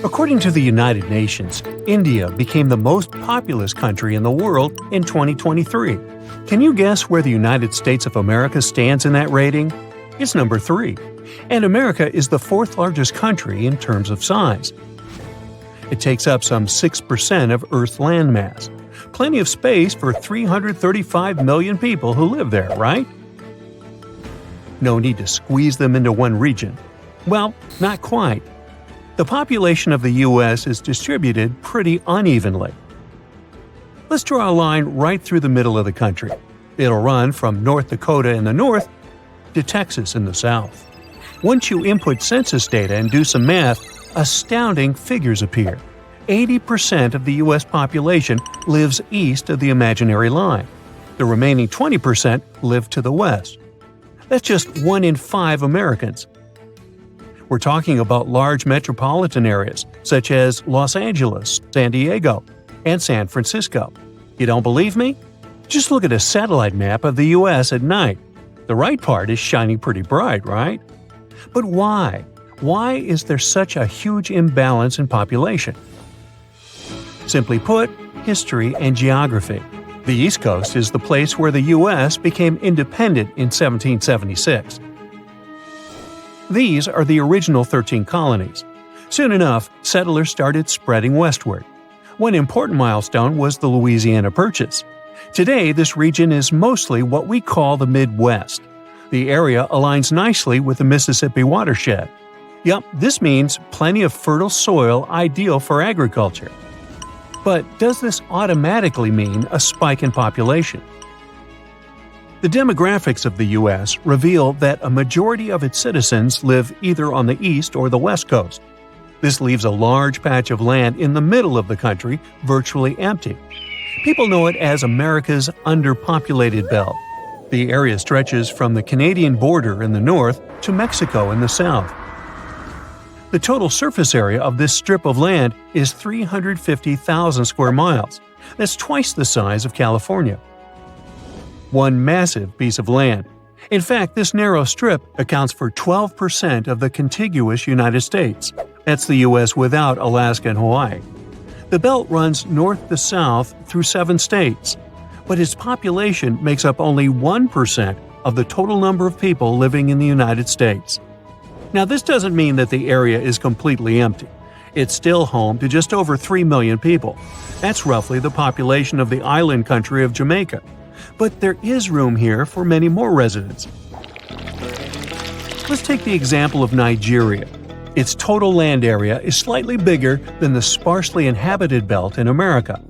According to the United Nations, India became the most populous country in the world in 2023. Can you guess where the United States of America stands in that rating? It's number 3. And America is the 4th largest country in terms of size. It takes up some 6% of Earth's landmass. Plenty of space for 335 million people who live there, right? No need to squeeze them into one region. Well, not quite. The population of the U.S. is distributed pretty unevenly. Let's draw a line right through the middle of the country. It'll run from North Dakota in the north to Texas in the south. Once you input census data and do some math, astounding figures appear. 80% of the U.S. population lives east of the imaginary line. The remaining 20% live to the west. That's just 1 in 5 Americans. We're talking about large metropolitan areas such as Los Angeles, San Diego, and San Francisco. You don't believe me? Just look at a satellite map of the U.S. at night. The right part is shining pretty bright, right? But why? Why is there such a huge imbalance in population? Simply put, history and geography. The East Coast is the place where the U.S. became independent in 1776. These are the original 13 colonies. Soon enough, settlers started spreading westward. One important milestone was the Louisiana Purchase. Today, this region is mostly what we call the Midwest. The area aligns nicely with the Mississippi watershed. Yup, this means plenty of fertile soil ideal for agriculture. But does this automatically mean a spike in population? The demographics of the U.S. reveal that a majority of its citizens live either on the east or the west coast. This leaves a large patch of land in the middle of the country virtually empty. People know it as America's underpopulated belt. The area stretches from the Canadian border in the north to Mexico in the south. The total surface area of this strip of land is 350,000 square miles. That's twice the size of California. One massive piece of land. In fact, this narrow strip accounts for 12% of the contiguous United States. That's the U.S. without Alaska and Hawaii. The belt runs north to south through 7 states, but its population makes up only 1% of the total number of people living in the United States. Now, this doesn't mean that the area is completely empty. It's still home to just over 3 million people. That's roughly the population of the island country of Jamaica. But there is room here for many more residents. Let's take the example of Nigeria. Its total land area is slightly bigger than the sparsely inhabited belt in America.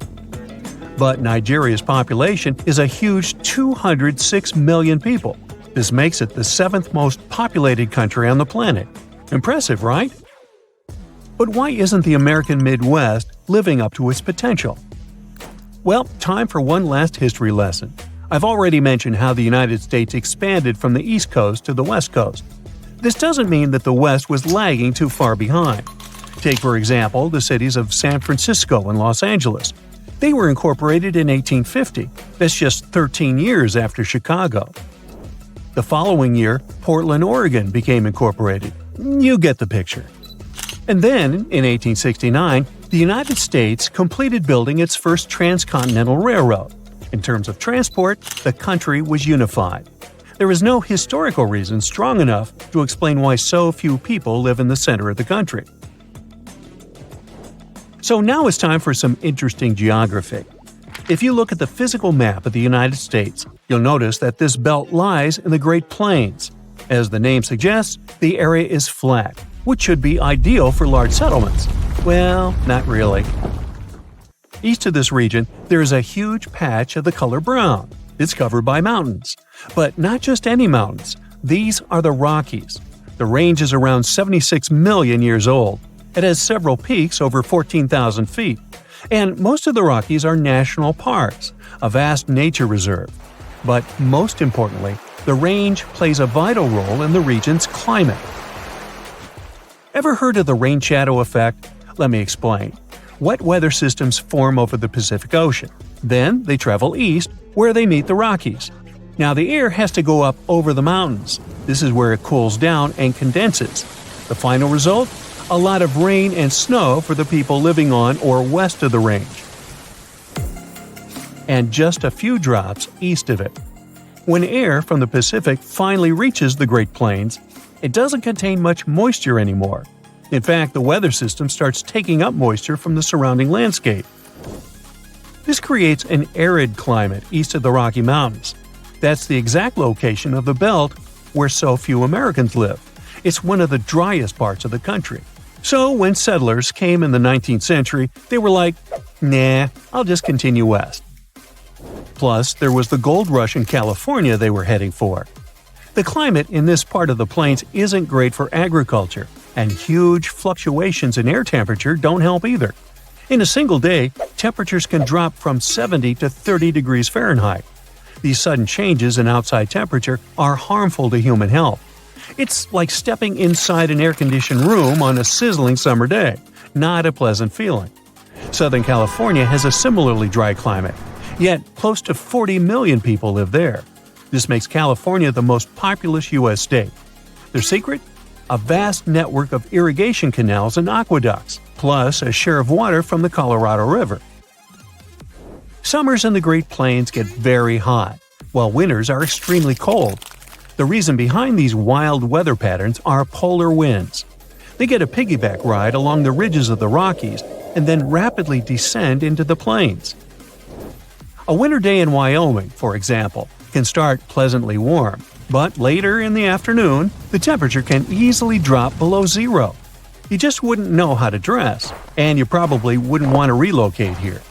But Nigeria's population is a huge 206 million people. This makes it the 7th most populated country on the planet. Impressive, right? But why isn't the American Midwest living up to its potential? Well, time for one last history lesson. I've already mentioned how the United States expanded from the East Coast to the West Coast. This doesn't mean that the West was lagging too far behind. Take, for example, the cities of San Francisco and Los Angeles. They were incorporated in 1850. That's just 13 years after Chicago. The following year, Portland, Oregon became incorporated. You get the picture. And then, in 1869, the United States completed building its first transcontinental railroad. In terms of transport, the country was unified. There is no historical reason strong enough to explain why so few people live in the center of the country. So now it's time for some interesting geography. If you look at the physical map of the United States, you'll notice that this belt lies in the Great Plains. As the name suggests, the area is flat, which should be ideal for large settlements. Well, not really. East of this region, there is a huge patch of the color brown. It's covered by mountains. But not just any mountains. These are the Rockies. The range is around 76 million years old. It has several peaks over 14,000 feet. And most of the Rockies are national parks, a vast nature reserve. But most importantly, the range plays a vital role in the region's climate. Ever heard of the rain shadow effect? Let me explain. Wet weather systems form over the Pacific Ocean. Then they travel east, where they meet the Rockies. Now the air has to go up over the mountains. This is where it cools down and condenses. The final result? A lot of rain and snow for the people living on or west of the range, and just a few drops east of it. When air from the Pacific finally reaches the Great Plains, it doesn't contain much moisture anymore. In fact, the weather system starts taking up moisture from the surrounding landscape. This creates an arid climate east of the Rocky Mountains. That's the exact location of the belt where so few Americans live. It's one of the driest parts of the country. So when settlers came in the 19th century, they were like, nah, I'll just continue west. Plus, there was the gold rush in California they were heading for. The climate in this part of the plains isn't great for agriculture, and huge fluctuations in air temperature don't help either. In a single day, temperatures can drop from 70 to 30 degrees Fahrenheit. These sudden changes in outside temperature are harmful to human health. It's like stepping inside an air-conditioned room on a sizzling summer day. Not a pleasant feeling. Southern California has a similarly dry climate, yet close to 40 million people live there. This makes California the most populous U.S. state. Their secret? A vast network of irrigation canals and aqueducts, plus a share of water from the Colorado River. Summers in the Great Plains get very hot, while winters are extremely cold. The reason behind these wild weather patterns are polar winds. They get a piggyback ride along the ridges of the Rockies and then rapidly descend into the plains. A winter day in Wyoming, for example, can start pleasantly warm, but later in the afternoon, the temperature can easily drop below zero. You just wouldn't know how to dress, and you probably wouldn't want to relocate here.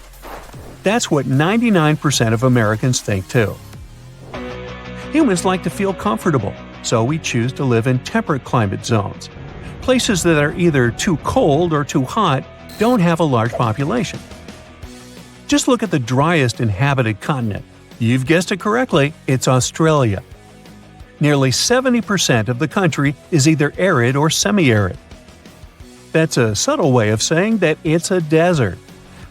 That's what 99% of Americans think too. Humans like to feel comfortable, so we choose to live in temperate climate zones. Places that are either too cold or too hot don't have a large population. Just look at the driest inhabited continent. You've guessed it correctly, it's Australia. Nearly 70% of the country is either arid or semi-arid. That's a subtle way of saying that it's a desert.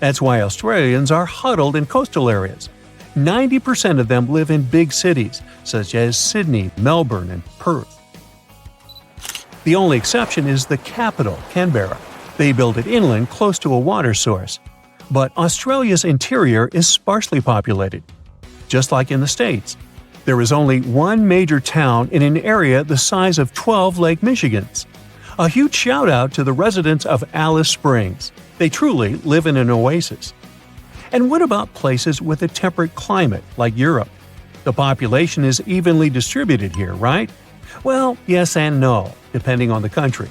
That's why Australians are huddled in coastal areas. 90% of them live in big cities, such as Sydney, Melbourne, and Perth. The only exception is the capital, Canberra. They build it inland close to a water source. But Australia's interior is sparsely populated. Just like in the States, there is only one major town in an area the size of 12 Lake Michigans. A huge shout-out to the residents of Alice Springs. They truly live in an oasis. And what about places with a temperate climate, like Europe? The population is evenly distributed here, right? Well, yes and no, depending on the country.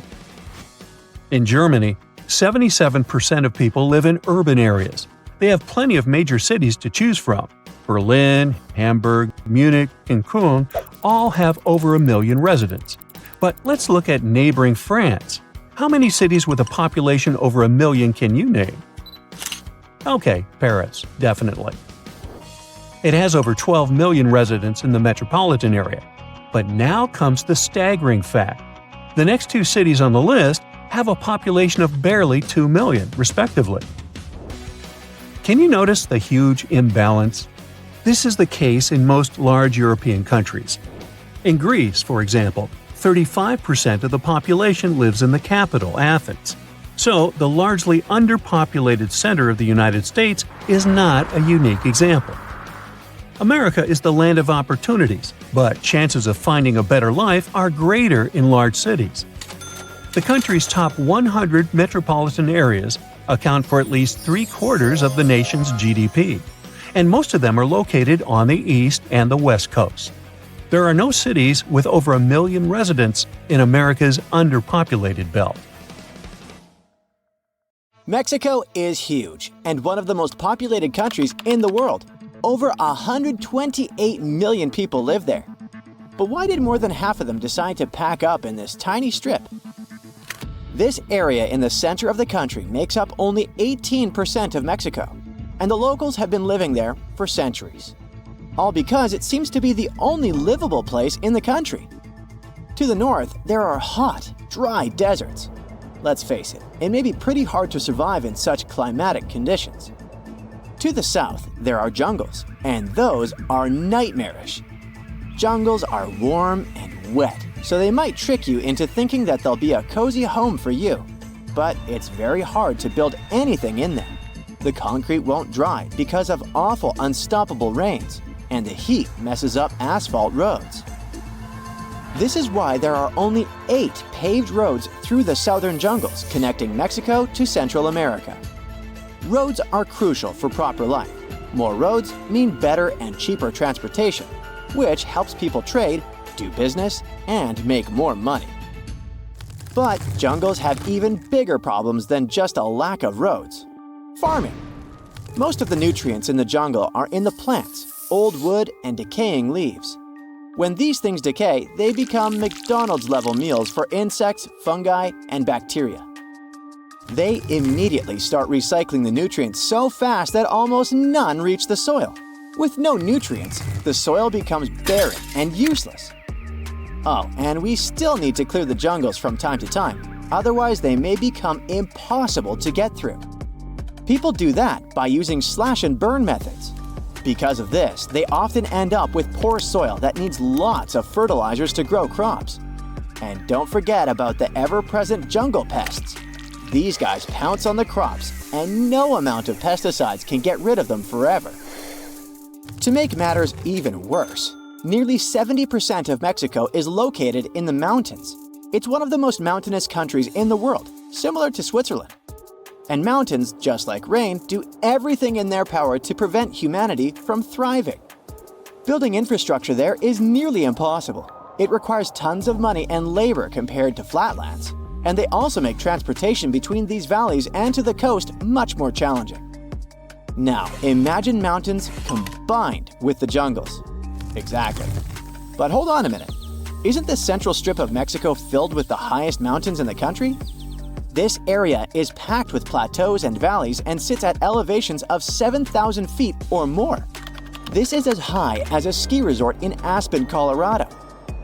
In Germany, 77% of people live in urban areas. They have plenty of major cities to choose from. Berlin, Hamburg, Munich, and Cologne all have over 1 million residents. But let's look at neighboring France. How many cities with a population over 1 million can you name? Okay, Paris, definitely. It has over 12 million residents in the metropolitan area. But now comes the staggering fact. The next two cities on the list have a population of barely 2 million, respectively. Can you notice the huge imbalance? This is the case in most large European countries. In Greece, for example, 35% of the population lives in the capital, Athens. So, the largely underpopulated center of the United States is not a unique example. America is the land of opportunities, but chances of finding a better life are greater in large cities. The country's top 100 metropolitan areas account for at least 3/4 of the nation's GDP, and most of them are located on the east and the west coast. There are no cities with over 1 million residents in America's underpopulated belt. Mexico is huge and one of the most populated countries in the world. Over 128 million people live there. But why did more than half of them decide to pack up in this tiny strip? This area in the center of the country makes up only 18% of Mexico, and the locals have been living there for centuries. All because it seems to be the only livable place in the country. To the north, there are hot, dry deserts. Let's face it may be pretty hard to survive in such climatic conditions. To the south, there are jungles, and those are nightmarish. Jungles are warm and wet, so they might trick you into thinking that they'll be a cozy home for you. but it's very hard to build anything in them. The concrete won't dry because of awful unstoppable rains, and the heat messes up asphalt roads. This is why there are only 8 paved roads through the southern jungles connecting Mexico to Central America. Roads are crucial for proper life. More roads mean better and cheaper transportation, which helps people trade, do business, and make more money. But jungles have even bigger problems than just a lack of roads. Farming. Most of the nutrients in the jungle are in the plants, old wood, and decaying leaves. When these things decay, they become McDonald's-level meals for insects, fungi, and bacteria. They immediately start recycling the nutrients so fast that almost none reach the soil. With no nutrients, the soil becomes barren and useless. Oh, and we still need to clear the jungles from time to time, otherwise they may become impossible to get through. People do that by using slash and burn methods. Because of this, they often end up with poor soil that needs lots of fertilizers to grow crops. And don't forget about the ever-present jungle pests. These guys pounce on the crops, and no amount of pesticides can get rid of them forever. To make matters even worse, nearly 70% of Mexico is located in the mountains. It's one of the most mountainous countries in the world, similar to Switzerland. And mountains, just like rain, do everything in their power to prevent humanity from thriving. Building infrastructure there is nearly impossible. It requires tons of money and labor compared to flatlands. And they also make transportation between these valleys and to the coast much more challenging. Now, imagine mountains combined with the jungles. Exactly. But hold on a minute. Isn't the central strip of Mexico filled with the highest mountains in the country? This area is packed with plateaus and valleys and sits at elevations of 7,000 feet or more. This is as high as a ski resort in Aspen, Colorado.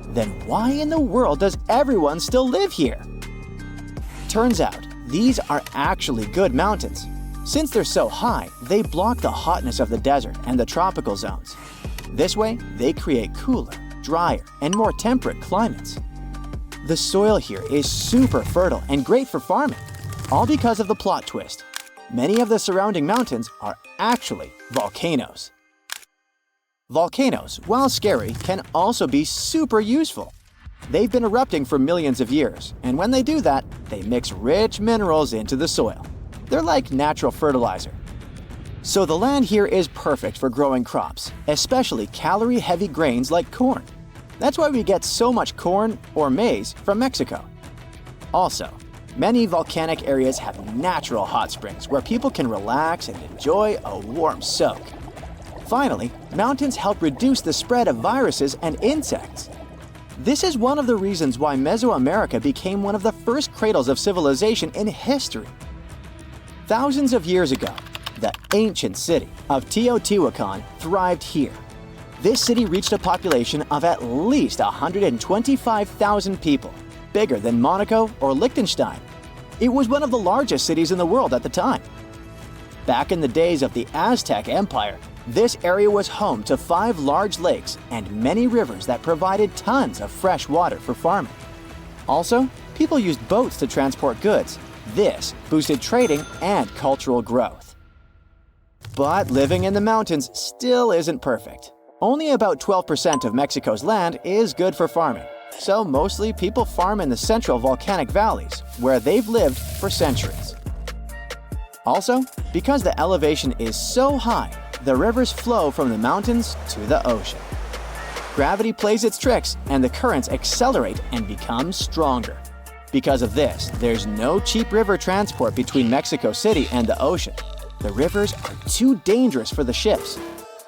Then why in the world does everyone still live here? Turns out, these are actually good mountains. Since they're so high, they block the hotness of the desert and the tropical zones. This way, they create cooler, drier, and more temperate climates. The soil here is super fertile and great for farming, all because of the plot twist. Many of the surrounding mountains are actually volcanoes. Volcanoes, while scary, can also be super useful. They've been erupting for millions of years, and when they do that, they mix rich minerals into the soil. They're like natural fertilizer. So the land here is perfect for growing crops, especially calorie-heavy grains like corn. That's why we get so much corn or maize from Mexico. Also, many volcanic areas have natural hot springs where people can relax and enjoy a warm soak. Finally, mountains help reduce the spread of viruses and insects. This is one of the reasons why Mesoamerica became one of the first cradles of civilization in history. Thousands of years ago, the ancient city of Teotihuacan thrived here. This city reached a population of at least 125,000 people, bigger than Monaco or Liechtenstein. It was one of the largest cities in the world at the time. Back in the days of the Aztec Empire, this area was home to 5 large lakes and many rivers that provided tons of fresh water for farming. Also, people used boats to transport goods. This boosted trading and cultural growth. But living in the mountains still isn't perfect. Only about 12% of Mexico's land is good for farming, so mostly people farm in the central volcanic valleys, where they've lived for centuries. Also, because the elevation is so high, the rivers flow from the mountains to the ocean. Gravity plays its tricks, and the currents accelerate and become stronger. Because of this, there's no cheap river transport between Mexico City and the ocean. The rivers are too dangerous for the ships.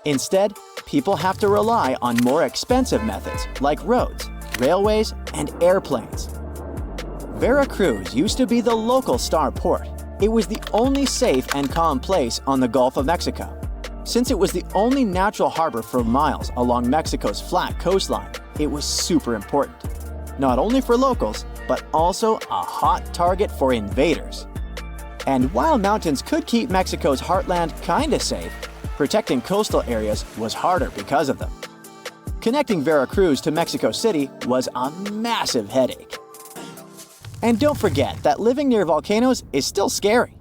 Instead, people have to rely on more expensive methods like roads, railways, and airplanes. Veracruz used to be the local star port. It was the only safe and calm place on the Gulf of Mexico. Since it was the only natural harbor for miles along Mexico's flat coastline, it was super important. Not only for locals, but also a hot target for invaders. And while mountains could keep Mexico's heartland kinda safe, protecting coastal areas was harder because of them. Connecting Veracruz to Mexico City was a massive headache. And don't forget that living near volcanoes is still scary.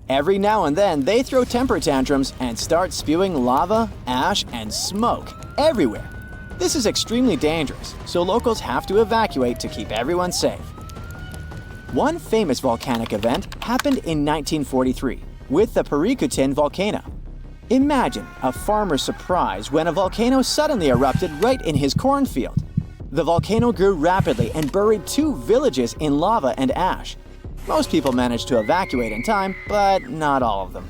Every now and then, they throw temper tantrums and start spewing lava, ash, and smoke everywhere. This is extremely dangerous, so locals have to evacuate to keep everyone safe. One famous volcanic event happened in 1943 with the Precaution volcano. Imagine a farmer's surprise when a volcano suddenly erupted right in his cornfield. The volcano grew rapidly and buried 2 villages in lava and ash. Most people managed to evacuate in time, but not all of them.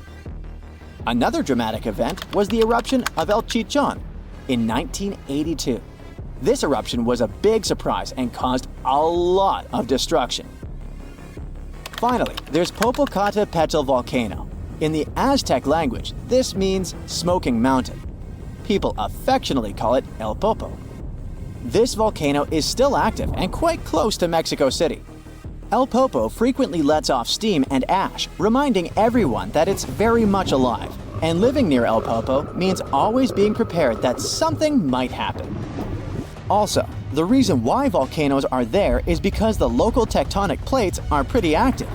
Another dramatic event was the eruption of El Chichon in 1982. This eruption was a big surprise and caused a lot of destruction. Finally, there's Popocatépetl volcano. In the Aztec language, this means smoking mountain. People affectionately call it El Popo. This volcano is still active and quite close to Mexico City. El Popo frequently lets off steam and ash, reminding everyone that it's very much alive. And living near El Popo means always being prepared that something might happen. Also, the reason why volcanoes are there is because the local tectonic plates are pretty active.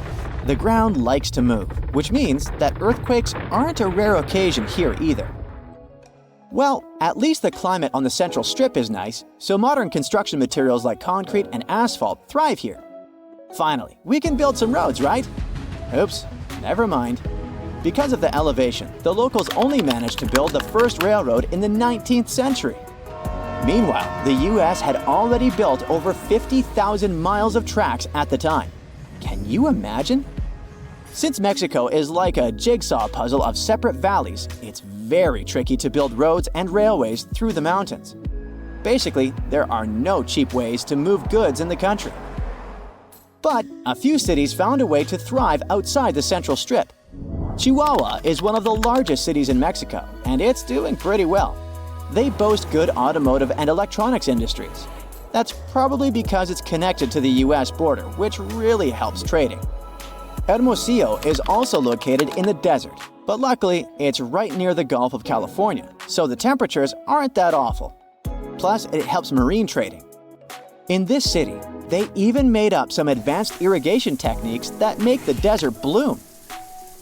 The ground likes to move, which means that earthquakes aren't a rare occasion here either. Well, at least the climate on the Central Strip is nice, so modern construction materials like concrete and asphalt thrive here. Finally, we can build some roads, right? Oops, never mind. Because of the elevation, the locals only managed to build the first railroad in the 19th century. Meanwhile, the US had already built over 50,000 miles of tracks at the time. Can you imagine? Since Mexico is like a jigsaw puzzle of separate valleys, it's very tricky to build roads and railways through the mountains. Basically, there are no cheap ways to move goods in the country. But a few cities found a way to thrive outside the Central Strip. Chihuahua is one of the largest cities in Mexico, and it's doing pretty well. They boast good automotive and electronics industries. That's probably because it's connected to the US border, which really helps trading. Hermosillo is also located in the desert, but luckily it's right near the Gulf of California, so the temperatures aren't that awful. Plus, it helps marine trading. In this city, they even made up some advanced irrigation techniques that make the desert bloom.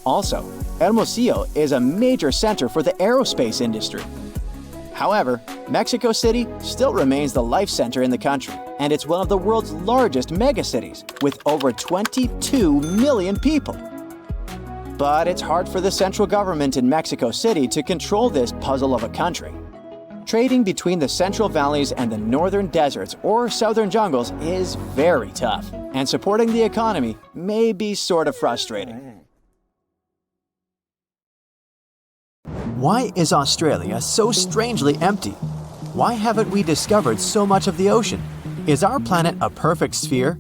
Also, Hermosillo is a major center for the aerospace industry. However, Mexico City still remains the life center in the country, and it's one of the world's largest megacities, with over 22 million people. But it's hard for the central government in Mexico City to control this puzzle of a country. Trading between the central valleys and the northern deserts or southern jungles is very tough, and supporting the economy may be sort of frustrating. Why is Australia so strangely empty? Why haven't we discovered so much of the ocean? Is our planet a perfect sphere?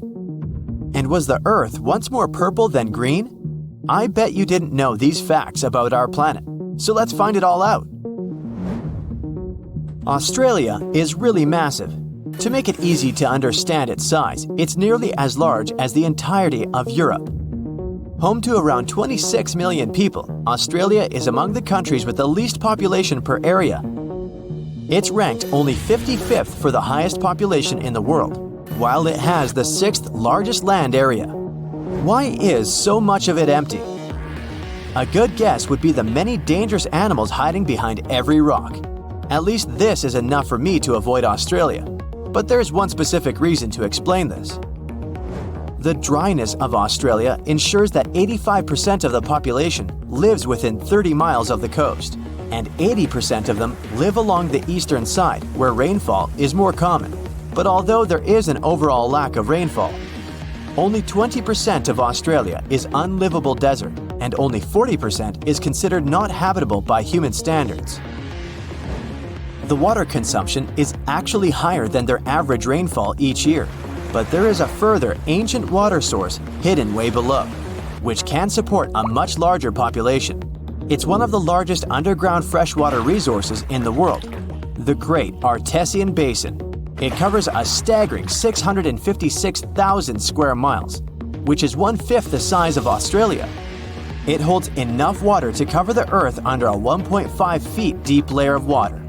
And was the Earth once more purple than green? I bet you didn't know these facts about our planet, so let's find it all out. Australia is really massive. To make it easy to understand its size, it's nearly as large as the entirety of Europe. Home to around 26 million people, Australia is among the countries with the least population per area. It's ranked only 55th for the highest population in the world, while it has the 6th largest land area. Why is so much of it empty? A good guess would be the many dangerous animals hiding behind every rock. At least this is enough for me to avoid Australia. But there's one specific reason to explain this. The dryness of Australia ensures that 85% of the population lives within 30 miles of the coast, and 80% of them live along the eastern side, where rainfall is more common. But although there is an overall lack of rainfall, only 20% of Australia is unlivable desert, and only 40% is considered not habitable by human standards. The water consumption is actually higher than their average rainfall each year. But there is a further ancient water source hidden way below, which can support a much larger population. It's one of the largest underground freshwater resources in the world, the Great Artesian Basin. It covers a staggering 656,000 square miles, which is 1/5 the size of Australia. It holds enough water to cover the Earth under a 1.5 feet deep layer of water,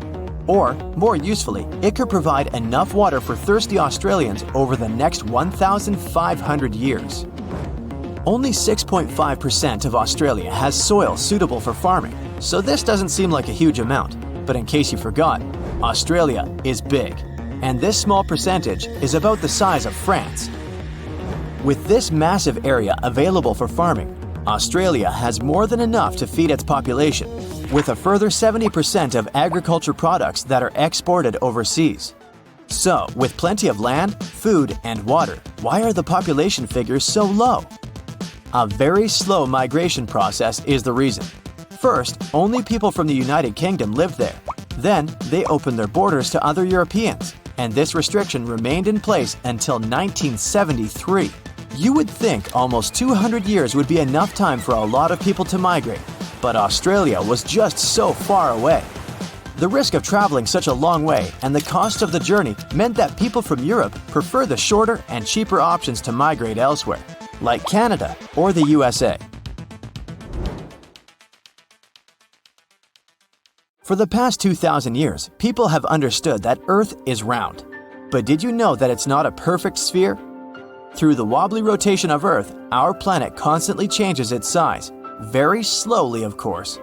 Or, more usefully, it could provide enough water for thirsty Australians over the next 1,500 years. Only 6.5% of Australia has soil suitable for farming, so this doesn't seem like a huge amount. But in case you forgot, Australia is big, and this small percentage is about the size of France. With this massive area available for farming, Australia has more than enough to feed its population, with a further 70% of agriculture products that are exported overseas. So, with plenty of land, food, and water, why are the population figures so low? A very slow migration process is the reason. First, only people from the United Kingdom lived there. Then, they opened their borders to other Europeans, and this restriction remained in place until 1973. You would think almost 200 years would be enough time for a lot of people to migrate, but Australia was just so far away. The risk of traveling such a long way and the cost of the journey meant that people from Europe prefer the shorter and cheaper options to migrate elsewhere, like Canada or the USA. For the past 2,000 years, people have understood that Earth is round. But did you know that it's not a perfect sphere? Through the wobbly rotation of Earth, our planet constantly changes its size, very slowly of course.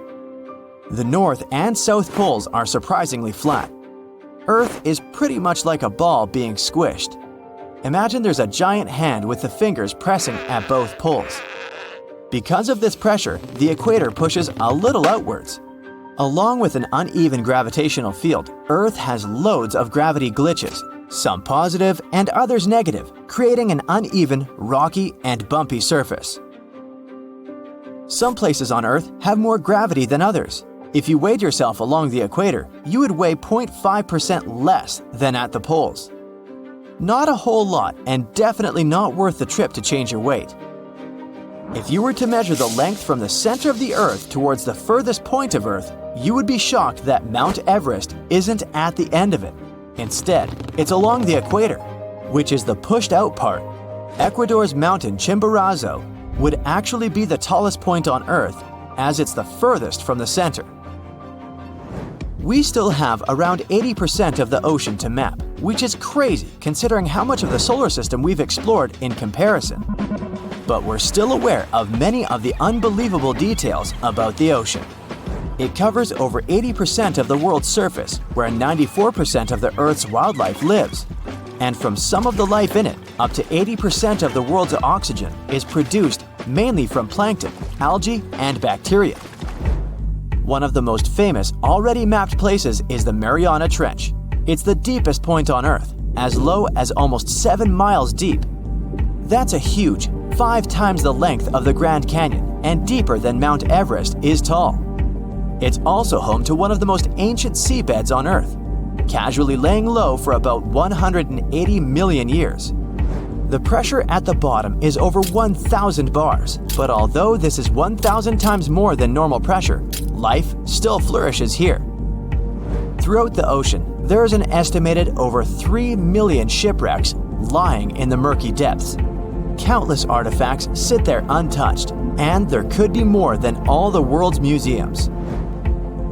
The North and South poles are surprisingly flat. Earth is pretty much like a ball being squished. Imagine there's a giant hand with the fingers pressing at both poles. Because of this pressure, the equator pushes a little outwards. Along with an uneven gravitational field, Earth has loads of gravity glitches, some positive and others negative, creating an uneven, rocky, and bumpy surface. Some places on Earth have more gravity than others. If you weighed yourself along the equator, you would weigh 0.5% less than at the poles. Not a whole lot, and definitely not worth the trip to change your weight. If you were to measure the length from the center of the Earth towards the furthest point of Earth, you would be shocked that Mount Everest isn't at the end of it. Instead, it's along the equator, which is the pushed-out part. Ecuador's mountain Chimborazo would actually be the tallest point on Earth, as it's the furthest from the center. We still have around 80% of the ocean to map, which is crazy considering how much of the solar system we've explored in comparison. But we're still aware of many of the unbelievable details about the ocean. It covers over 80% of the world's surface, where 94% of the Earth's wildlife lives. And from some of the life in it, up to 80% of the world's oxygen is produced mainly from plankton, algae, and bacteria. One of the most famous, already mapped places is the Mariana Trench. It's the deepest point on Earth, as low as almost 7 miles deep. That's a huge, 5 times the length of the Grand Canyon, and deeper than Mount Everest is tall. It's also home to one of the most ancient seabeds on Earth, casually laying low for about 180 million years. The pressure at the bottom is over 1,000 bars, but although this is 1,000 times more than normal pressure, life still flourishes here. Throughout the ocean, there is an estimated over 3 million shipwrecks lying in the murky depths. Countless artifacts sit there untouched, and there could be more than all the world's museums.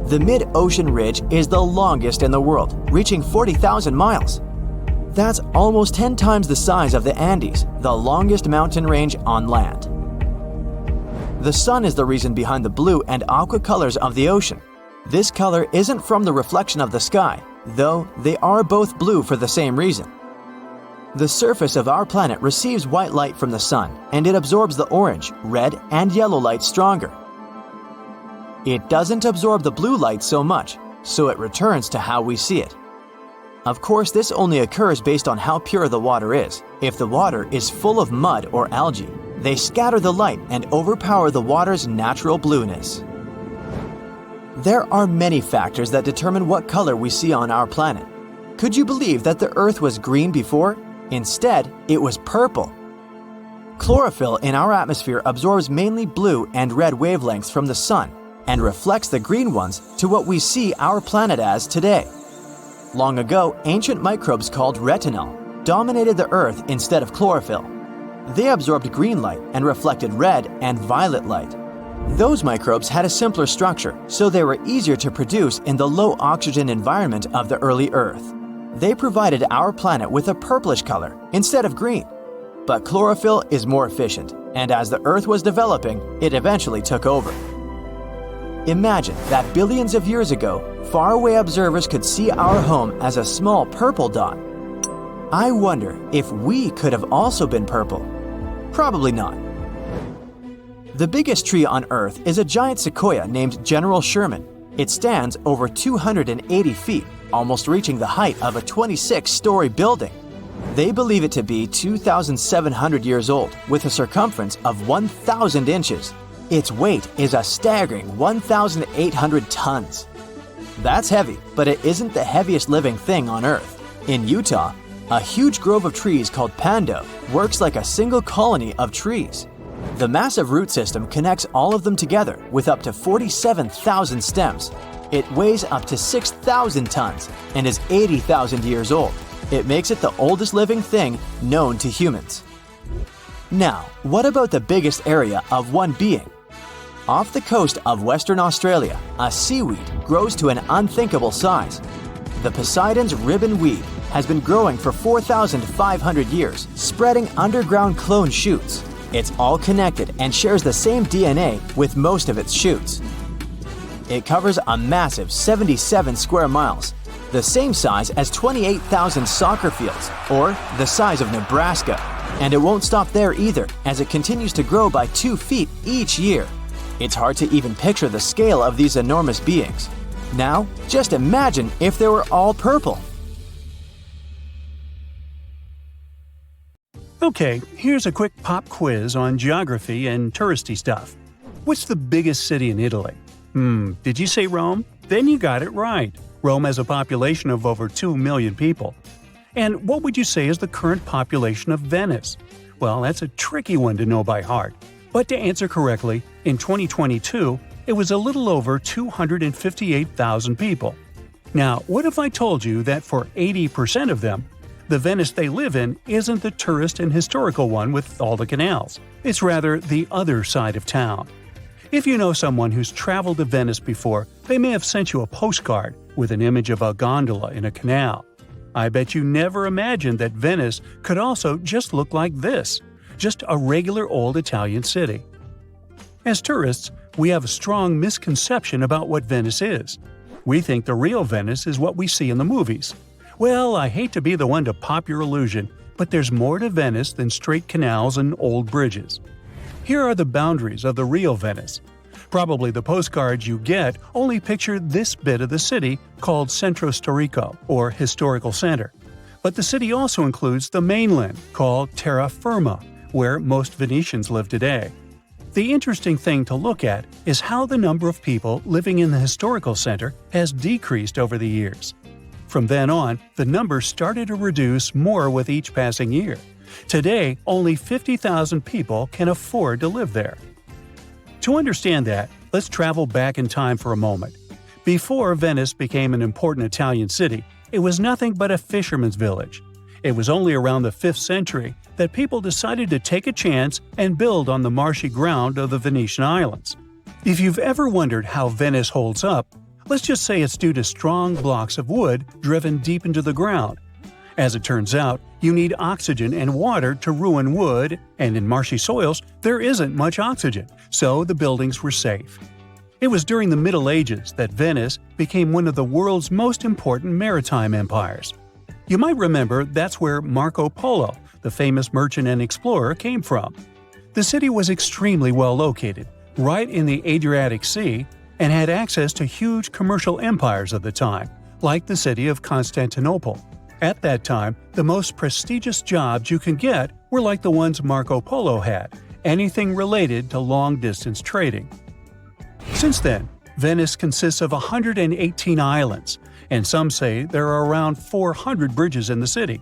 The mid-ocean ridge is the longest in the world, reaching 40,000 miles. That's almost 10 times the size of the Andes, the longest mountain range on land. The sun is the reason behind the blue and aqua colors of the ocean. This color isn't from the reflection of the sky, though they are both blue for the same reason. The surface of our planet receives white light from the sun, and it absorbs the orange, red, and yellow light stronger. It doesn't absorb the blue light so much, so it returns to how we see it. Of course, this only occurs based on how pure the water is. If the water is full of mud or algae, they scatter the light and overpower the water's natural blueness. There are many factors that determine what color we see on our planet. Could you believe that the Earth was green before? Instead, it was purple. Chlorophyll in our atmosphere absorbs mainly blue and red wavelengths from the sun and reflects the green ones to what we see our planet as today. Long ago, ancient microbes called retinal dominated the Earth instead of chlorophyll. They absorbed green light and reflected red and violet light. Those microbes had a simpler structure, so they were easier to produce in the low-oxygen environment of the early Earth. They provided our planet with a purplish color instead of green. But chlorophyll is more efficient, and as the Earth was developing, it eventually took over. Imagine that billions of years ago, faraway observers could see our home as a small purple dot. I wonder if we could have also been purple. Probably not. The biggest tree on Earth is a giant sequoia named General Sherman. It stands over 280 feet, almost reaching the height of a 26-story building. They believe it to be 2,700 years old, with a circumference of 1,000 inches. Its weight is a staggering 1,800 tons. That's heavy, but it isn't the heaviest living thing on Earth. In Utah, a huge grove of trees called Pando works like a single colony of trees. The massive root system connects all of them together with up to 47,000 stems. It weighs up to 6,000 tons and is 80,000 years old. It makes it the oldest living thing known to humans. Now, what about the biggest area of one being? Off the coast of Western Australia, a seaweed grows to an unthinkable size. The Poseidon's ribbon weed has been growing for 4,500 years, spreading underground clone shoots. It's all connected and shares the same DNA with most of its shoots. It covers a massive 77 square miles, the same size as 28,000 soccer fields, or the size of Nebraska. And it won't stop there either, as it continues to grow by 2 feet each year. It's hard to even picture the scale of these enormous beings. Now, just imagine if they were all purple. Okay, here's a quick pop quiz on geography and touristy stuff. What's the biggest city in Italy? Did you say Rome? Then you got it right. Rome has a population of over 2 million people. And what would you say is the current population of Venice? Well, that's a tricky one to know by heart. But to answer correctly, in 2022, it was a little over 258,000 people. Now, what if I told you that for 80% of them, the Venice they live in isn't the tourist and historical one with all the canals. It's rather the other side of town. If you know someone who's traveled to Venice before, they may have sent you a postcard with an image of a gondola in a canal. I bet you never imagined that Venice could also just look like this, just a regular old Italian city. As tourists, we have a strong misconception about what Venice is. We think the real Venice is what we see in the movies. Well, I hate to be the one to pop your illusion, but there's more to Venice than straight canals and old bridges. Here are the boundaries of the real Venice. Probably the postcards you get only picture this bit of the city called Centro Storico, or Historical Center. But the city also includes the mainland, called Terra Firma, where most Venetians live today. The interesting thing to look at is how the number of people living in the historical center has decreased over the years. From then on, the number started to reduce more with each passing year. Today, only 50,000 people can afford to live there. To understand that, let's travel back in time for a moment. Before Venice became an important Italian city, it was nothing but a fisherman's village. It was only around the 5th century that people decided to take a chance and build on the marshy ground of the Venetian islands. If you've ever wondered how Venice holds up, let's just say it's due to strong blocks of wood driven deep into the ground. As it turns out, you need oxygen and water to ruin wood, and in marshy soils, there isn't much oxygen, so the buildings were safe. It was during the Middle Ages that Venice became one of the world's most important maritime empires. You might remember that's where Marco Polo, the famous merchant and explorer, came from. The city was extremely well located, right in the Adriatic Sea, and had access to huge commercial empires of the time, like the city of Constantinople. At that time, the most prestigious jobs you could get were like the ones Marco Polo had, anything related to long-distance trading. Since then, Venice consists of 118 islands, and some say there are around 400 bridges in the city.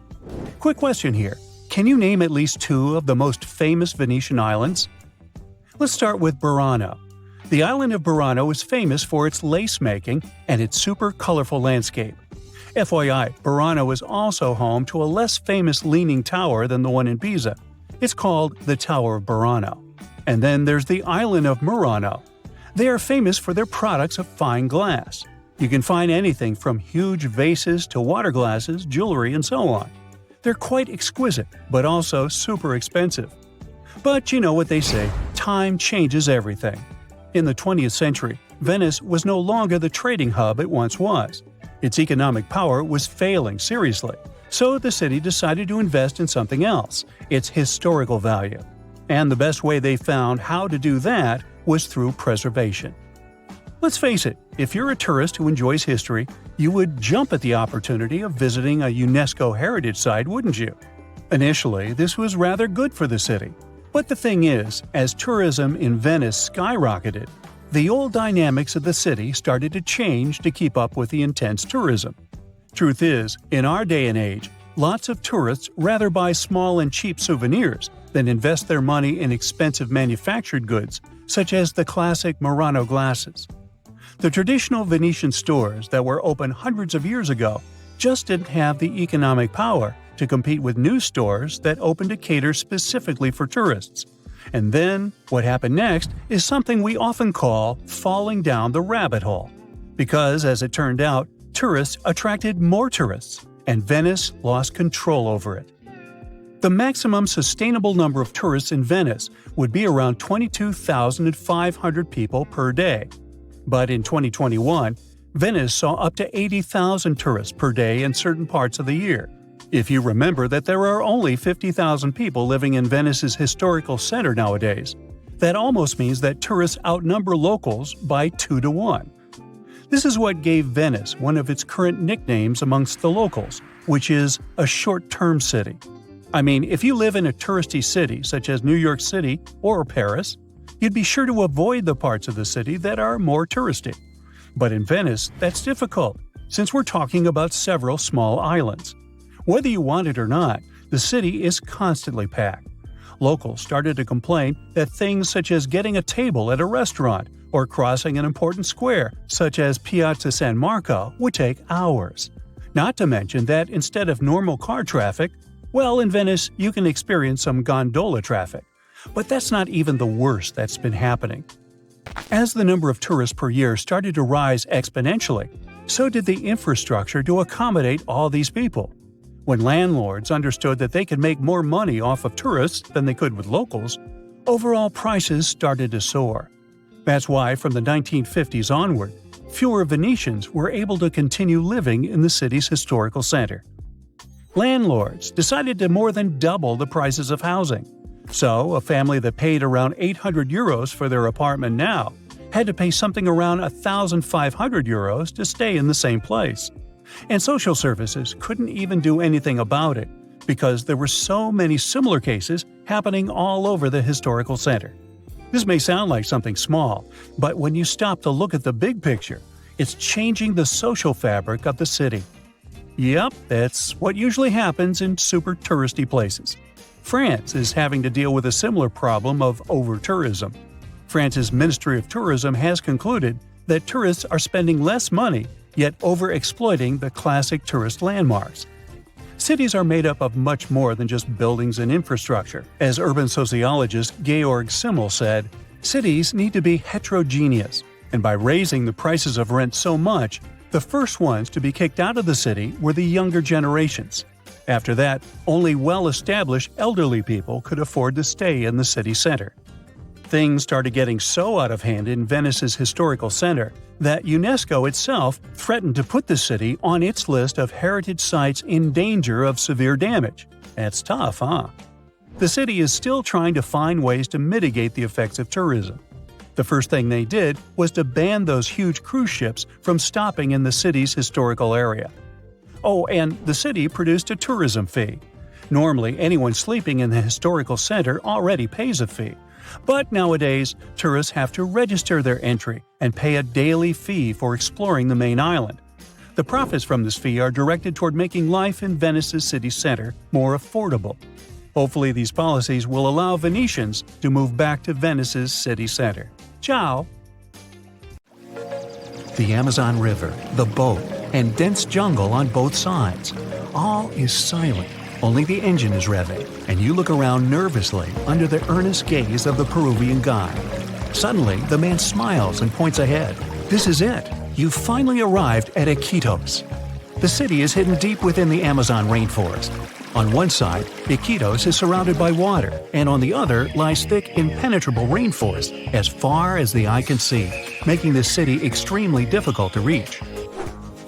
Quick question here, can you name at least 2 of the most famous Venetian islands? Let's start with Burano. The island of Burano is famous for its lace-making and its super colorful landscape. FYI, Burano is also home to a less famous leaning tower than the one in Pisa. It's called the Tower of Burano. And then there's the island of Murano. They are famous for their products of fine glass. You can find anything from huge vases to water glasses, jewelry, and so on. They're quite exquisite, but also super expensive. But you know what they say, time changes everything. In the 20th century, Venice was no longer the trading hub it once was. Its economic power was failing seriously, so the city decided to invest in something else, its historical value. And the best way they found how to do that was through preservation. Let's face it, if you're a tourist who enjoys history, you would jump at the opportunity of visiting a UNESCO heritage site, wouldn't you? Initially, this was rather good for the city. But the thing is, as tourism in Venice skyrocketed, the old dynamics of the city started to change to keep up with the intense tourism. Truth is, in our day and age, lots of tourists rather buy small and cheap souvenirs than invest their money in expensive manufactured goods, such as the classic Murano glasses. The traditional Venetian stores that were open hundreds of years ago just didn't have the economic power to compete with new stores that opened to cater specifically for tourists. And then, what happened next is something we often call falling down the rabbit hole. Because, as it turned out, tourists attracted more tourists, and Venice lost control over it. The maximum sustainable number of tourists in Venice would be around 22,500 people per day. But in 2021, Venice saw up to 80,000 tourists per day in certain parts of the year. If you remember that there are only 50,000 people living in Venice's historical center nowadays, that almost means that tourists outnumber locals by 2 to 1. This is what gave Venice one of its current nicknames amongst the locals, which is a short-term city. I mean, if you live in a touristy city such as New York City or Paris, you'd be sure to avoid the parts of the city that are more touristy. But in Venice, that's difficult, since we're talking about several small islands. Whether you want it or not, the city is constantly packed. Locals started to complain that things such as getting a table at a restaurant or crossing an important square, such as Piazza San Marco, would take hours. Not to mention that instead of normal car traffic, well, in Venice, you can experience some gondola traffic. But that's not even the worst that's been happening. As the number of tourists per year started to rise exponentially, so did the infrastructure to accommodate all these people. When landlords understood that they could make more money off of tourists than they could with locals, overall prices started to soar. That's why from the 1950s onward, fewer Venetians were able to continue living in the city's historical center. Landlords decided to more than double the prices of housing. So, a family that paid around 800 euros for their apartment now had to pay something around 1,500 euros to stay in the same place. And social services couldn't even do anything about it because there were so many similar cases happening all over the historical center. This may sound like something small, but when you stop to look at the big picture, it's changing the social fabric of the city. Yep, that's what usually happens in super touristy places. France is having to deal with a similar problem of over-tourism. France's Ministry of Tourism has concluded that tourists are spending less money, yet over-exploiting the classic tourist landmarks. Cities are made up of much more than just buildings and infrastructure. As urban sociologist Georg Simmel said, cities need to be heterogeneous, and by raising the prices of rent so much, the first ones to be kicked out of the city were the younger generations. After that, only well-established elderly people could afford to stay in the city center. Things started getting so out of hand in Venice's historical center that UNESCO itself threatened to put the city on its list of heritage sites in danger of severe damage. That's tough, huh? The city is still trying to find ways to mitigate the effects of tourism. The first thing they did was to ban those huge cruise ships from stopping in the city's historical area. Oh, and the city produced a tourism fee. Normally, anyone sleeping in the historical center already pays a fee. But nowadays, tourists have to register their entry and pay a daily fee for exploring the main island. The profits from this fee are directed toward making life in Venice's city center more affordable. Hopefully these policies will allow Venetians to move back to Venice's city center. Ciao! The Amazon River, the boat, and dense jungle on both sides. All is silent, Only the engine is revving, and you look around nervously under the earnest gaze of the Peruvian guide. Suddenly, the man smiles and points ahead. This is it. You've finally arrived at Iquitos. The city is hidden deep within the Amazon rainforest. On one side, Iquitos is surrounded by water, and on the other lies thick, impenetrable rainforest as far as the eye can see, making this city extremely difficult to reach.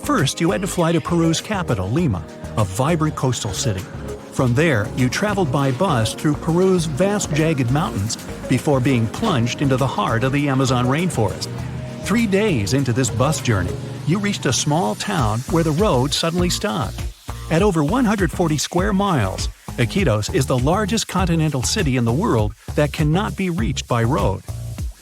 First, you had to fly to Peru's capital, Lima, a vibrant coastal city. From there, you traveled by bus through Peru's vast jagged mountains before being plunged into the heart of the Amazon rainforest. 3 days into this bus journey, you reached a small town where the road suddenly stopped. At over 140 square miles, Iquitos is the largest continental city in the world that cannot be reached by road.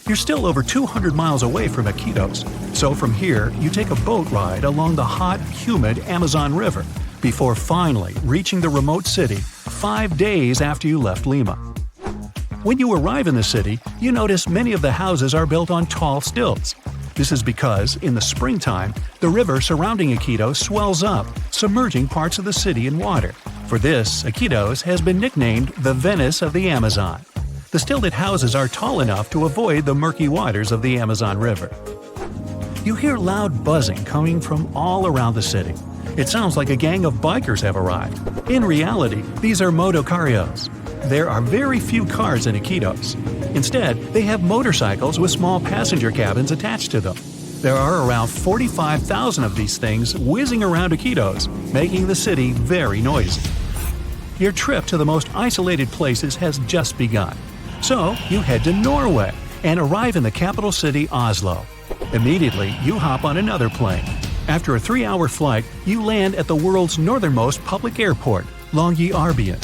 You're still over 200 miles away from Iquitos, so from here you take a boat ride along the hot, humid Amazon River before finally reaching the remote city 5 days after you left Lima. When you arrive in the city, you notice many of the houses are built on tall stilts. This is because, in the springtime, the river surrounding Iquitos swells up, submerging parts of the city in water. For this, Iquitos has been nicknamed the Venice of the Amazon. The stilted houses are tall enough to avoid the murky waters of the Amazon River. You hear loud buzzing coming from all around the city. It sounds like a gang of bikers have arrived. In reality, these are motocarrios. There are very few cars in Iquitos. Instead, they have motorcycles with small passenger cabins attached to them. There are around 45,000 of these things whizzing around Iquitos, making the city very noisy. Your trip to the most isolated places has just begun. So, you head to Norway and arrive in the capital city Oslo. Immediately, you hop on another plane. After a 3-hour flight, you land at the world's northernmost public airport, Longyearbyen.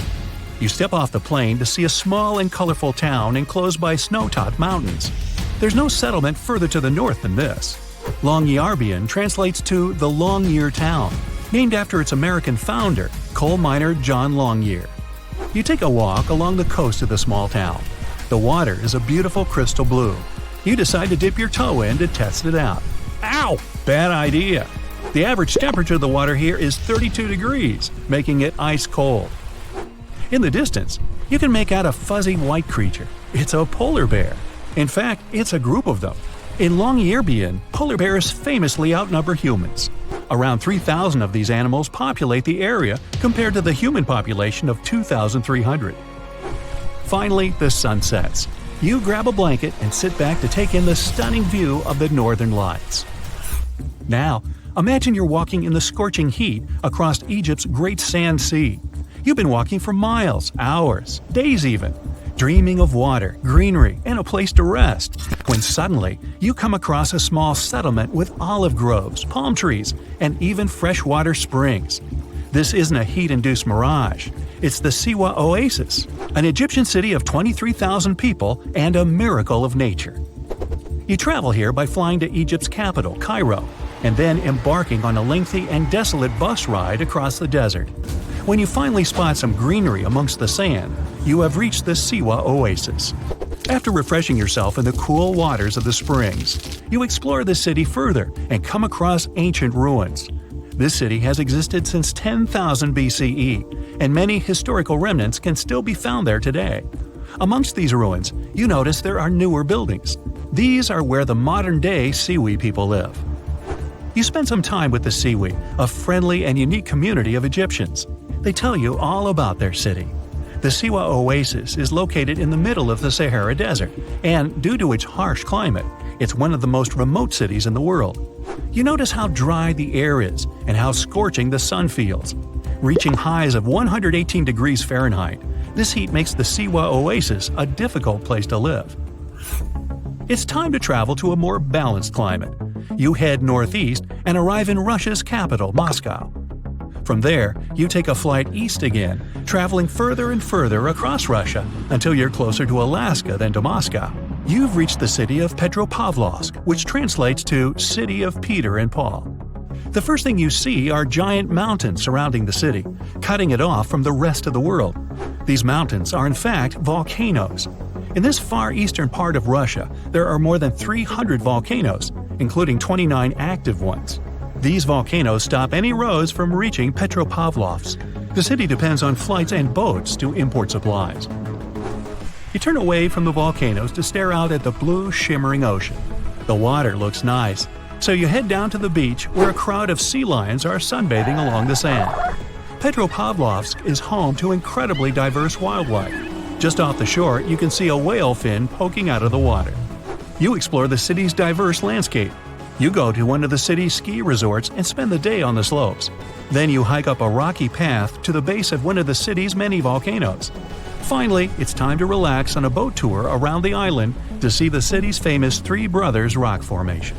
You step off the plane to see a small and colorful town enclosed by snow-topped mountains. There's no settlement further to the north than this. Longyearbyen translates to the Long Year Town, named after its American founder, coal miner John Longyear. You take a walk along the coast of the small town. The water is a beautiful crystal blue. You decide to dip your toe in to test it out. Ow! Bad idea. The average temperature of the water here is 32 degrees, making it ice cold. In the distance, you can make out a fuzzy white creature. It's a polar bear. In fact, it's a group of them. In Longyearbyen, polar bears famously outnumber humans. Around 3,000 of these animals populate the area compared to the human population of 2,300. Finally, the sun sets. You grab a blanket and sit back to take in the stunning view of the northern lights. Now, imagine you're walking in the scorching heat across Egypt's Great Sand Sea. You've been walking for miles, hours, days even, dreaming of water, greenery, and a place to rest, when suddenly you come across a small settlement with olive groves, palm trees, and even freshwater springs. This isn't a heat-induced mirage. It's the Siwa Oasis, an Egyptian city of 23,000 people and a miracle of nature. You travel here by flying to Egypt's capital, Cairo, and then embarking on a lengthy and desolate bus ride across the desert. When you finally spot some greenery amongst the sand, you have reached the Siwa Oasis. After refreshing yourself in the cool waters of the springs, you explore the city further and come across ancient ruins. This city has existed since 10,000 BCE, and many historical remnants can still be found there today. Amongst these ruins, you notice there are newer buildings. These are where the modern-day Siwi people live. You spend some time with the Siwi, a friendly and unique community of Egyptians. They tell you all about their city. The Siwa Oasis is located in the middle of the Sahara Desert, and due to its harsh climate, it's one of the most remote cities in the world. You notice how dry the air is and how scorching the sun feels. Reaching highs of 118 degrees Fahrenheit, this heat makes the Siwa Oasis a difficult place to live. It's time to travel to a more balanced climate. You head northeast and arrive in Russia's capital, Moscow. From there, you take a flight east again, traveling further and further across Russia until you're closer to Alaska than to Moscow. You've reached the city of Petropavlovsk, which translates to City of Peter and Paul. The first thing you see are giant mountains surrounding the city, cutting it off from the rest of the world. These mountains are in fact volcanoes. In this far eastern part of Russia, there are more than 300 volcanoes, including 29 active ones. These volcanoes stop any roads from reaching Petropavlovsk. The city depends on flights and boats to import supplies. You turn away from the volcanoes to stare out at the blue, shimmering ocean. The water looks nice, so you head down to the beach where a crowd of sea lions are sunbathing along the sand. Petropavlovsk is home to incredibly diverse wildlife. Just off the shore, you can see a whale fin poking out of the water. You explore the city's diverse landscape. You go to one of the city's ski resorts and spend the day on the slopes. Then you hike up a rocky path to the base of one of the city's many volcanoes. Finally, it's time to relax on a boat tour around the island to see the city's famous Three Brothers rock formation.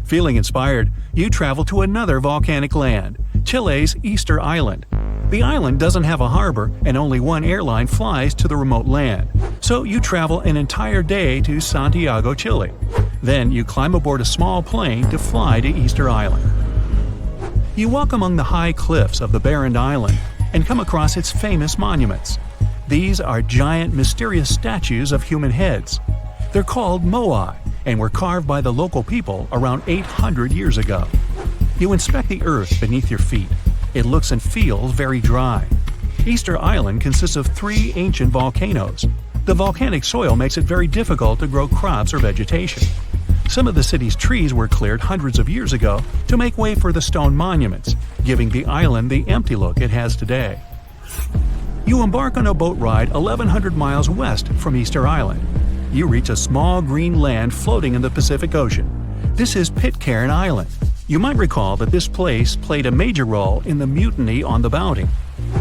Feeling inspired, you travel to another volcanic land, Chile's Easter Island. The island doesn't have a harbor and only one airline flies to the remote land, so you travel an entire day to Santiago, Chile. Then you climb aboard a small plane to fly to Easter Island. You walk among the high cliffs of the barren island and come across its famous monuments. These are giant, mysterious statues of human heads. They're called moai and were carved by the local people around 800 years ago. You inspect the earth beneath your feet. It looks and feels very dry. Easter Island consists of 3 ancient volcanoes. The volcanic soil makes it very difficult to grow crops or vegetation. Some of the city's trees were cleared hundreds of years ago to make way for the stone monuments, giving the island the empty look it has today. You embark on a boat ride 1,100 miles west from Easter Island. You reach a small green land floating in the Pacific Ocean. This is Pitcairn Island. You might recall that this place played a major role in the mutiny on the Bounty.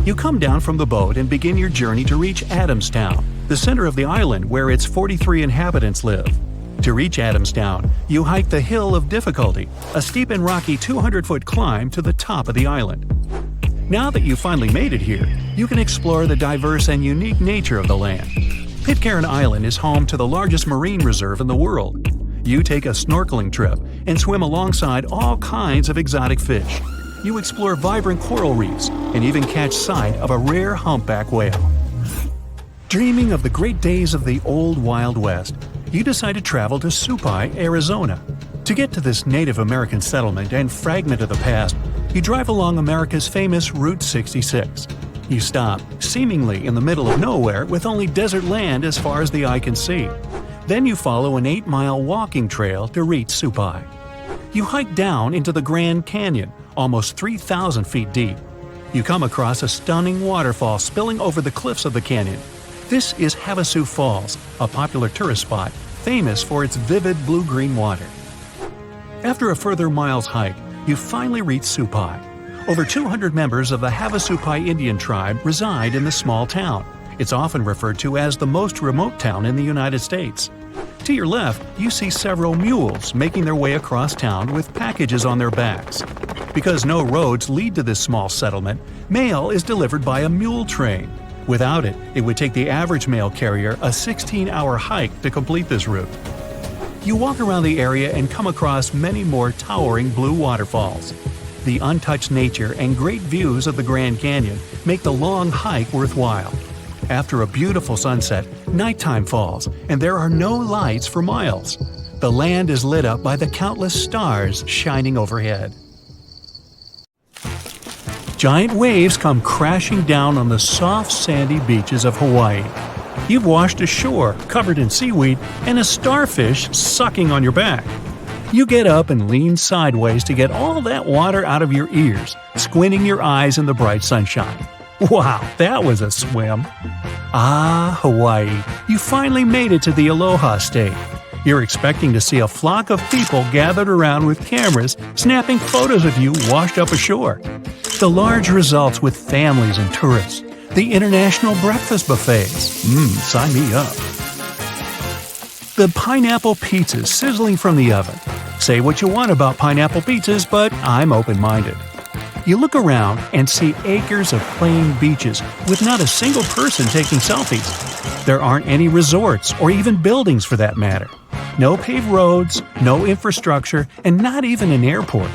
You come down from the boat and begin your journey to reach Adamstown, the center of the island where its 43 inhabitants live. To reach Adamstown, you hike the Hill of Difficulty, a steep and rocky 200-foot climb to the top of the island. Now that you've finally made it here, you can explore the diverse and unique nature of the land. Pitcairn Island is home to the largest marine reserve in the world. You take a snorkeling trip and swim alongside all kinds of exotic fish. You explore vibrant coral reefs and even catch sight of a rare humpback whale. Dreaming of the great days of the old Wild West, you decide to travel to Supai, Arizona. To get to this Native American settlement and fragment of the past, you drive along America's famous Route 66. You stop, seemingly in the middle of nowhere with only desert land as far as the eye can see. Then you follow an 8-mile walking trail to reach Supai. You hike down into the Grand Canyon, almost 3,000 feet deep. You come across a stunning waterfall spilling over the cliffs of the canyon. This is Havasu Falls, a popular tourist spot, famous for its vivid blue-green water. After a further mile's hike, you finally reach Supai. Over 200 members of the Havasupai Indian tribe reside in the small town. It's often referred to as the most remote town in the United States. To your left, you see several mules making their way across town with packages on their backs. Because no roads lead to this small settlement, mail is delivered by a mule train. Without it, it would take the average mail carrier a 16-hour hike to complete this route. You walk around the area and come across many more towering blue waterfalls. The untouched nature and great views of the Grand Canyon make the long hike worthwhile. After a beautiful sunset, nighttime falls, and there are no lights for miles. The land is lit up by the countless stars shining overhead. Giant waves come crashing down on the soft, sandy beaches of Hawaii. You've washed ashore, covered in seaweed, and a starfish sucking on your back. You get up and lean sideways to get all that water out of your ears, squinting your eyes in the bright sunshine. Wow, that was a swim! Ah, Hawaii, you finally made it to the Aloha State. You're expecting to see a flock of people gathered around with cameras, snapping photos of you washed up ashore. The large results with families and tourists. The international breakfast buffets. Sign me up. The pineapple pizzas sizzling from the oven. Say what you want about pineapple pizzas, but I'm open-minded. You look around and see acres of plain beaches with not a single person taking selfies. There aren't any resorts or even buildings for that matter. No paved roads, no infrastructure, and not even an airport.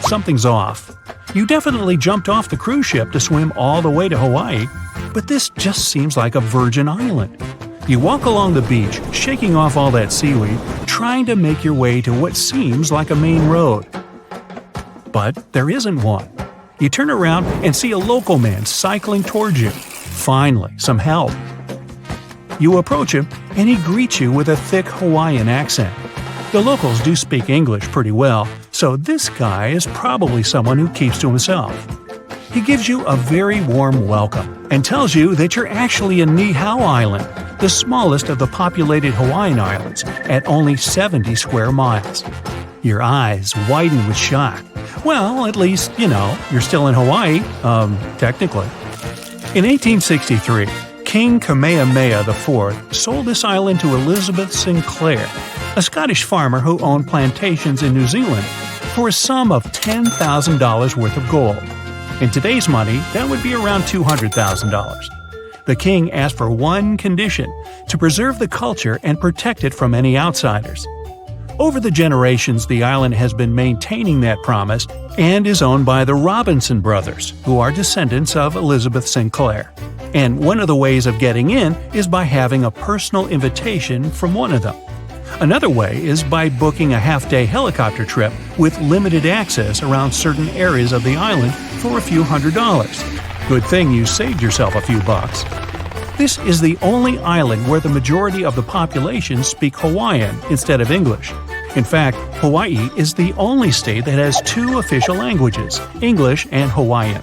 Something's off. You definitely jumped off the cruise ship to swim all the way to Hawaii, but this just seems like a virgin island. You walk along the beach, shaking off all that seaweed, trying to make your way to what seems like a main road. But there isn't one. You turn around and see a local man cycling towards you. Finally, some help. You approach him, and he greets you with a thick Hawaiian accent. The locals do speak English pretty well, so this guy is probably someone who keeps to himself. He gives you a very warm welcome and tells you that you're actually in Niihau Island, the smallest of the populated Hawaiian islands, at only 70 square miles. Your eyes widen with shock. Well, at least, you're still in Hawaii, technically. In 1863, King Kamehameha IV sold this island to Elizabeth Sinclair, a Scottish farmer who owned plantations in New Zealand, for a sum of $10,000 worth of gold. In today's money, that would be around $200,000. The king asked for one condition: to preserve the culture and protect it from any outsiders. Over the generations, the island has been maintaining that promise and is owned by the Robinson brothers, who are descendants of Elizabeth Sinclair. And one of the ways of getting in is by having a personal invitation from one of them. Another way is by booking a half-day helicopter trip with limited access around certain areas of the island for a few $100s. Good thing you saved yourself a few bucks. This is the only island where the majority of the population speak Hawaiian instead of English. In fact, Hawaii is the only state that has two official languages, English and Hawaiian.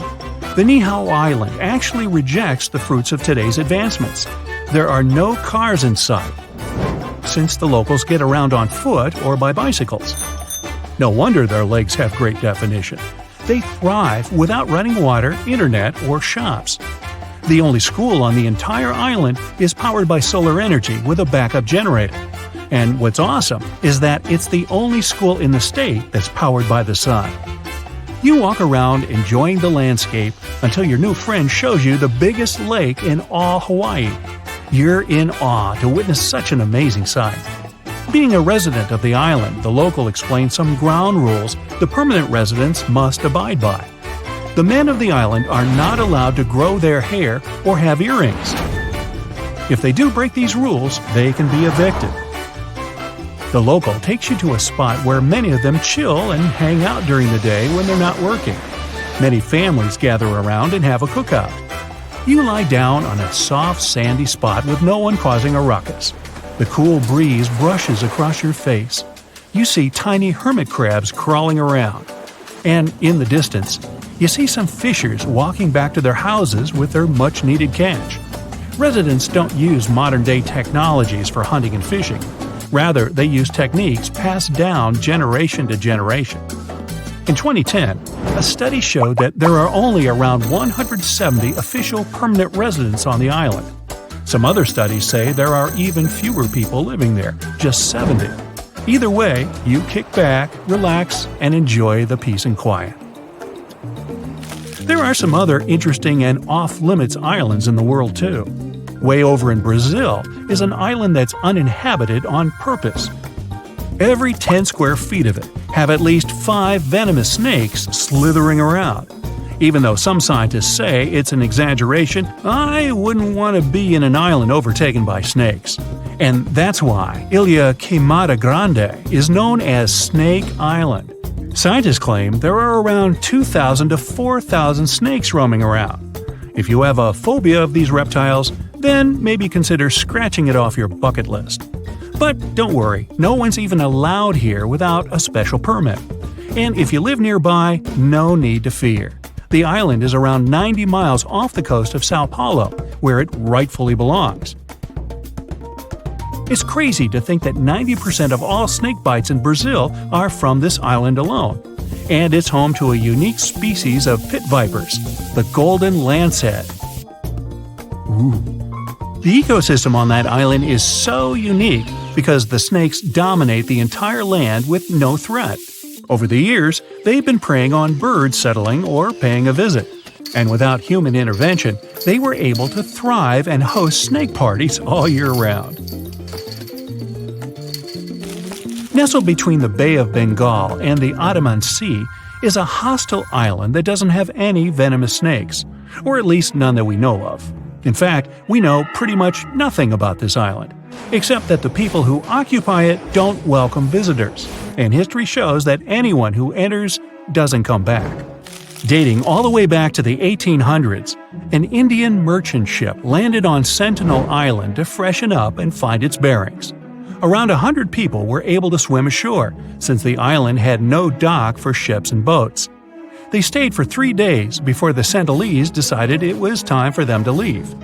The Niihau Island actually rejects the fruits of today's advancements. There are no cars in sight, since the locals get around on foot or by bicycles. No wonder their legs have great definition. They thrive without running water, internet, or shops. The only school on the entire island is powered by solar energy with a backup generator. And what's awesome is that it's the only school in the state that's powered by the sun. You walk around enjoying the landscape until your new friend shows you the biggest lake in all Hawaii. You're in awe to witness such an amazing sight. Being a resident of the island, the local explains some ground rules the permanent residents must abide by. The men of the island are not allowed to grow their hair or have earrings. If they do break these rules, they can be evicted. The local takes you to a spot where many of them chill and hang out during the day when they're not working. Many families gather around and have a cookout. You lie down on a soft, sandy spot with no one causing a ruckus. The cool breeze brushes across your face. You see tiny hermit crabs crawling around. And in the distance, you see some fishers walking back to their houses with their much-needed catch. Residents don't use modern-day technologies for hunting and fishing. Rather, they use techniques passed down generation to generation. In 2010, a study showed that there are only around 170 official permanent residents on the island. Some other studies say there are even fewer people living there, just 70. Either way, you kick back, relax, and enjoy the peace and quiet. There are some other interesting and off-limits islands in the world too. Way over in Brazil is an island that's uninhabited on purpose. Every 10 square feet of it have at least 5 venomous snakes slithering around. Even though some scientists say it's an exaggeration, I wouldn't want to be in an island overtaken by snakes. And that's why Ilha Queimada Grande is known as Snake Island. Scientists claim there are around 2,000 to 4,000 snakes roaming around. If you have a phobia of these reptiles, then maybe consider scratching it off your bucket list. But don't worry, no one's even allowed here without a special permit. And if you live nearby, no need to fear. The island is around 90 miles off the coast of Sao Paulo, where it rightfully belongs. It's crazy to think that 90% of all snake bites in Brazil are from this island alone. And it's home to a unique species of pit vipers, the golden lancehead. Ooh. The ecosystem on that island is so unique because the snakes dominate the entire land with no threat. Over the years, they've been preying on birds settling or paying a visit. And without human intervention, they were able to thrive and host snake parties all year round. Nestled between the Bay of Bengal and the Andaman Sea is a hostile island that doesn't have any venomous snakes, or at least none that we know of. In fact, we know pretty much nothing about this island, except that the people who occupy it don't welcome visitors, and history shows that anyone who enters doesn't come back. Dating all the way back to the 1800s, an Indian merchant ship landed on Sentinel Island to freshen up and find its bearings. Around 100 people were able to swim ashore, since the island had no dock for ships and boats. They stayed for 3 days before the Sentinelese decided it was time for them to leave.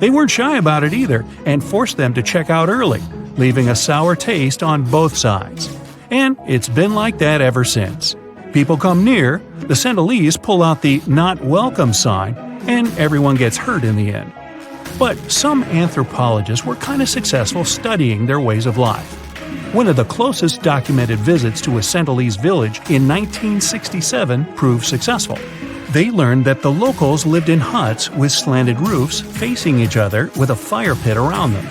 They weren't shy about it either and forced them to check out early, leaving a sour taste on both sides. And it's been like that ever since. People come near, the Sentinelese pull out the "not welcome" sign, and everyone gets hurt in the end. But some anthropologists were kind of successful studying their ways of life. One of the closest documented visits to a Sentinelese village in 1967 proved successful. They learned that the locals lived in huts with slanted roofs facing each other with a fire pit around them.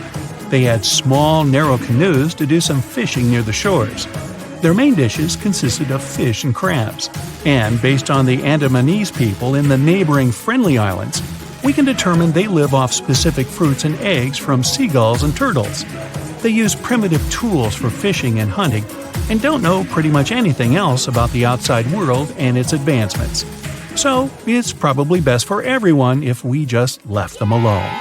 They had small, narrow canoes to do some fishing near the shores. Their main dishes consisted of fish and crabs, and based on the Andamanese people in the neighboring Friendly Islands, we can determine they live off specific fruits and eggs from seagulls and turtles. They use primitive tools for fishing and hunting, and don't know pretty much anything else about the outside world and its advancements. So, it's probably best for everyone if we just left them alone.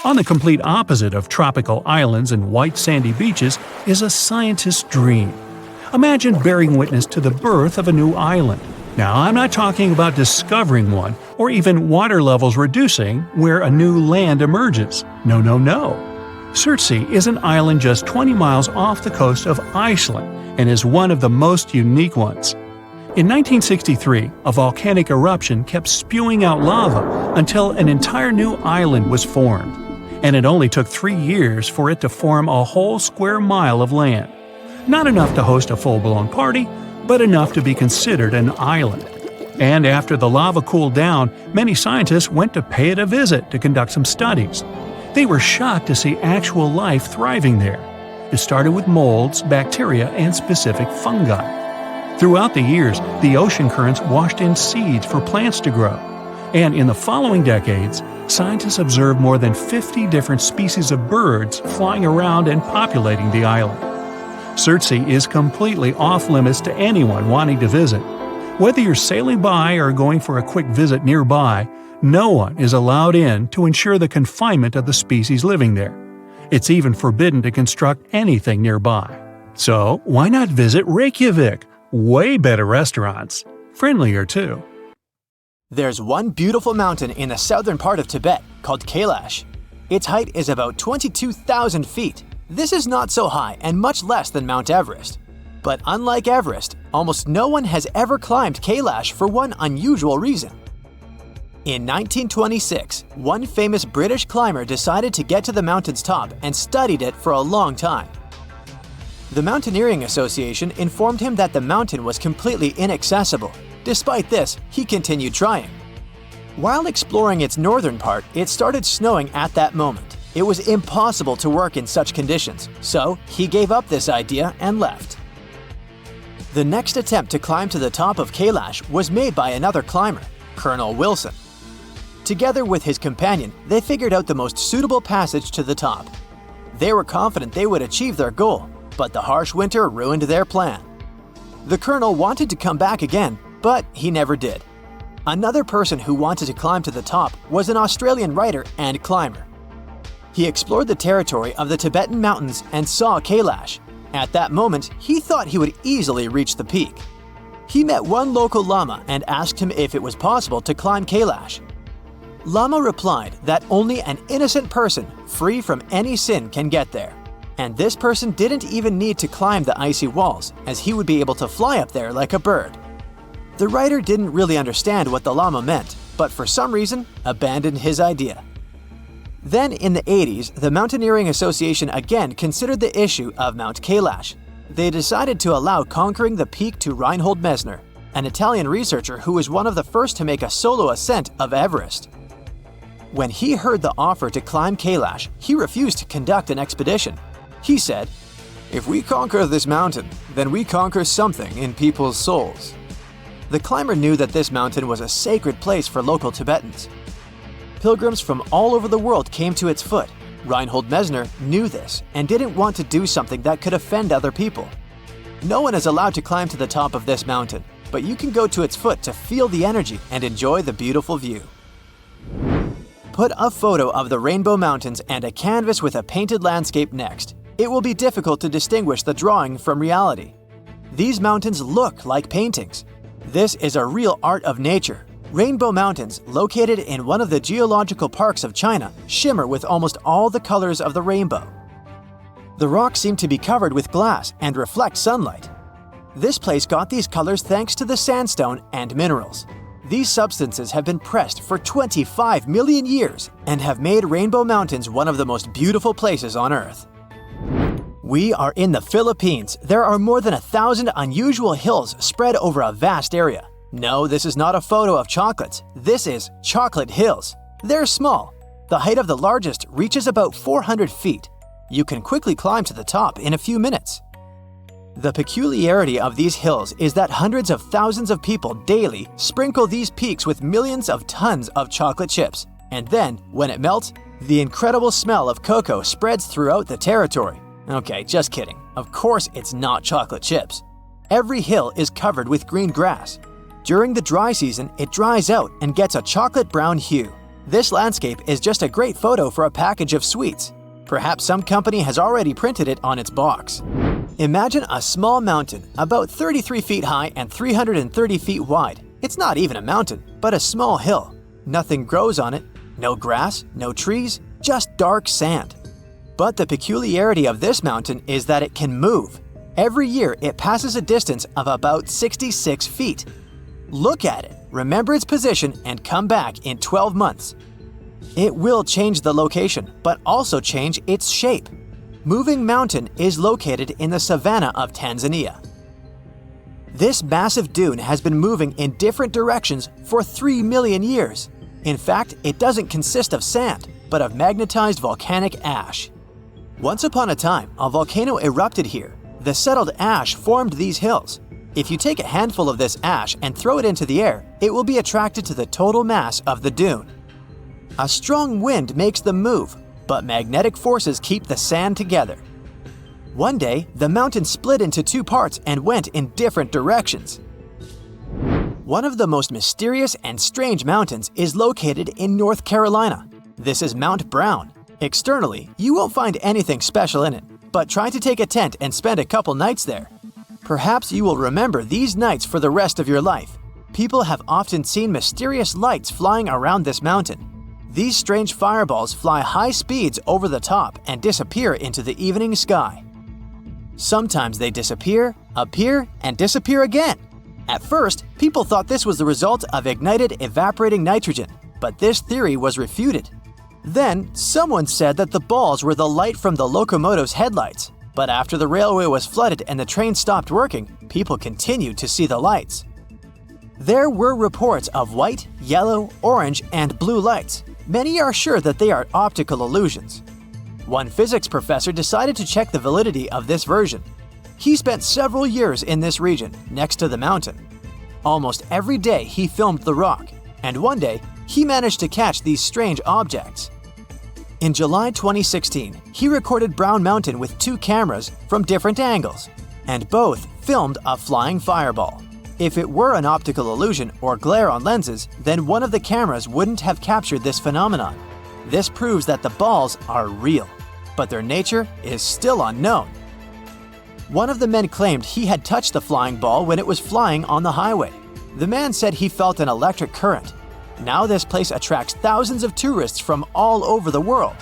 On the complete opposite of tropical islands and white sandy beaches is a scientist's dream. Imagine bearing witness to the birth of a new island. Now, I'm not talking about discovering one, or even water levels reducing where a new land emerges. No. Surtsey is an island just 20 miles off the coast of Iceland and is one of the most unique ones. In 1963, a volcanic eruption kept spewing out lava until an entire new island was formed, and it only took 3 years for it to form a whole square mile of land. Not enough to host a full-blown party, but enough to be considered an island. And after the lava cooled down, many scientists went to pay it a visit to conduct some studies. They were shocked to see actual life thriving there. It started with molds, bacteria, and specific fungi. Throughout the years, the ocean currents washed in seeds for plants to grow. And in the following decades, scientists observed more than 50 different species of birds flying around and populating the island. Surtsey is completely off-limits to anyone wanting to visit. Whether you're sailing by or going for a quick visit nearby, no one is allowed in to ensure the confinement of the species living there. It's even forbidden to construct anything nearby. So, why not visit Reykjavik? Way better restaurants. Friendlier, too. There's one beautiful mountain in the southern part of Tibet called Kailash. Its height is about 22,000 feet. This is not so high and much less than Mount Everest. But unlike Everest, almost no one has ever climbed Kailash for one unusual reason. In 1926, one famous British climber decided to get to the mountain's top and studied it for a long time. The Mountaineering Association informed him that the mountain was completely inaccessible. Despite this, he continued trying. While exploring its northern part, it started snowing at that moment. It was impossible to work in such conditions, so he gave up this idea and left. The next attempt to climb to the top of Kailash was made by another climber, Colonel Wilson. Together with his companion, they figured out the most suitable passage to the top. They were confident they would achieve their goal, but the harsh winter ruined their plan. The colonel wanted to come back again, but he never did. Another person who wanted to climb to the top was an Australian writer and climber. He explored the territory of the Tibetan mountains and saw Kailash. At that moment, he thought he would easily reach the peak. He met one local lama and asked him if it was possible to climb Kailash. Lama replied that only an innocent person, free from any sin, can get there. And this person didn't even need to climb the icy walls, as he would be able to fly up there like a bird. The writer didn't really understand what the Lama meant, but for some reason, abandoned his idea. Then in the 80s, the Mountaineering Association again considered the issue of Mount Kailash. They decided to allow conquering the peak to Reinhold Messner, an Italian researcher who was one of the first to make a solo ascent of Everest. When he heard the offer to climb Kailash, he refused to conduct an expedition. He said, "If we conquer this mountain, then we conquer something in people's souls." The climber knew that this mountain was a sacred place for local Tibetans. Pilgrims from all over the world came to its foot. Reinhold Messner knew this and didn't want to do something that could offend other people. No one is allowed to climb to the top of this mountain. but you can go to its foot to feel the energy and enjoy the beautiful view. Put a photo of the Rainbow Mountains and a canvas with a painted landscape next. It will be difficult to distinguish the drawing from reality. These mountains look like paintings. This is a real art of nature. Rainbow Mountains, located in one of the geological parks of China, shimmer with almost all the colors of the rainbow. The rocks seem to be covered with glass and reflect sunlight. This place got these colors thanks to the sandstone and minerals. These substances have been pressed for 25 million years and have made Rainbow Mountains one of the most beautiful places on Earth. We are in the Philippines. There are more than 1,000 unusual hills spread over a vast area. No, this is not a photo of chocolates. This is chocolate hills. They're small. The height of the largest reaches about 400 feet. You can quickly climb to the top in a few minutes. The peculiarity of these hills is that hundreds of thousands of people daily sprinkle these peaks with millions of tons of chocolate chips. And then, when it melts, the incredible smell of cocoa spreads throughout the territory. Okay, just kidding. Of course it's not chocolate chips. Every hill is covered with green grass. During the dry season, it dries out and gets a chocolate brown hue. This landscape is just a great photo for a package of sweets. Perhaps some company has already printed it on its box. Imagine a small mountain, about 33 feet high and 330 feet wide. It's not even a mountain, but a small hill. Nothing grows on it. No grass, no trees, just dark sand. But the peculiarity of this mountain is that it can move. Every year, it passes a distance of about 66 feet. Look at it, remember its position, and come back in 12 months. It will change the location, but also change its shape. Moving Mountain is located in the savanna of Tanzania. This massive dune has been moving in different directions for 3 million years. In fact, it doesn't consist of sand, but of magnetized volcanic ash. Once upon a time, a volcano erupted here. The settled ash formed these hills. If you take a handful of this ash and throw it into the air, it will be attracted to the total mass of the dune. A strong wind makes them move, but magnetic forces keep the sand together. One day, the mountain split into two parts and went in different directions. One of the most mysterious and strange mountains is located in North Carolina. This is Mount Brown. Externally, you won't find anything special in it, but try to take a tent and spend a couple nights there. Perhaps you will remember these nights for the rest of your life. People have often seen mysterious lights flying around this mountain. These strange fireballs fly high speeds over the top and disappear into the evening sky. Sometimes they disappear, appear, and disappear again. At first, people thought this was the result of ignited evaporating nitrogen, but this theory was refuted. Then, someone said that the balls were the light from the locomotive's headlights, but after the railway was flooded and the train stopped working, people continued to see the lights. There were reports of white, yellow, orange, and blue lights. Many are sure that they are optical illusions. One physics professor decided to check the validity of this version. He spent several years in this region, next to the mountain. Almost every day he filmed the rock, and one day he managed to catch these strange objects. In July 2016, he recorded Brown Mountain with 2 cameras from different angles, and both filmed a flying fireball. If it were an optical illusion or glare on lenses, then one of the cameras wouldn't have captured this phenomenon. This proves that the balls are real, but their nature is still unknown. One of the men claimed he had touched the flying ball when it was flying on the highway. The man said he felt an electric current. Now this place attracts thousands of tourists from all over the world.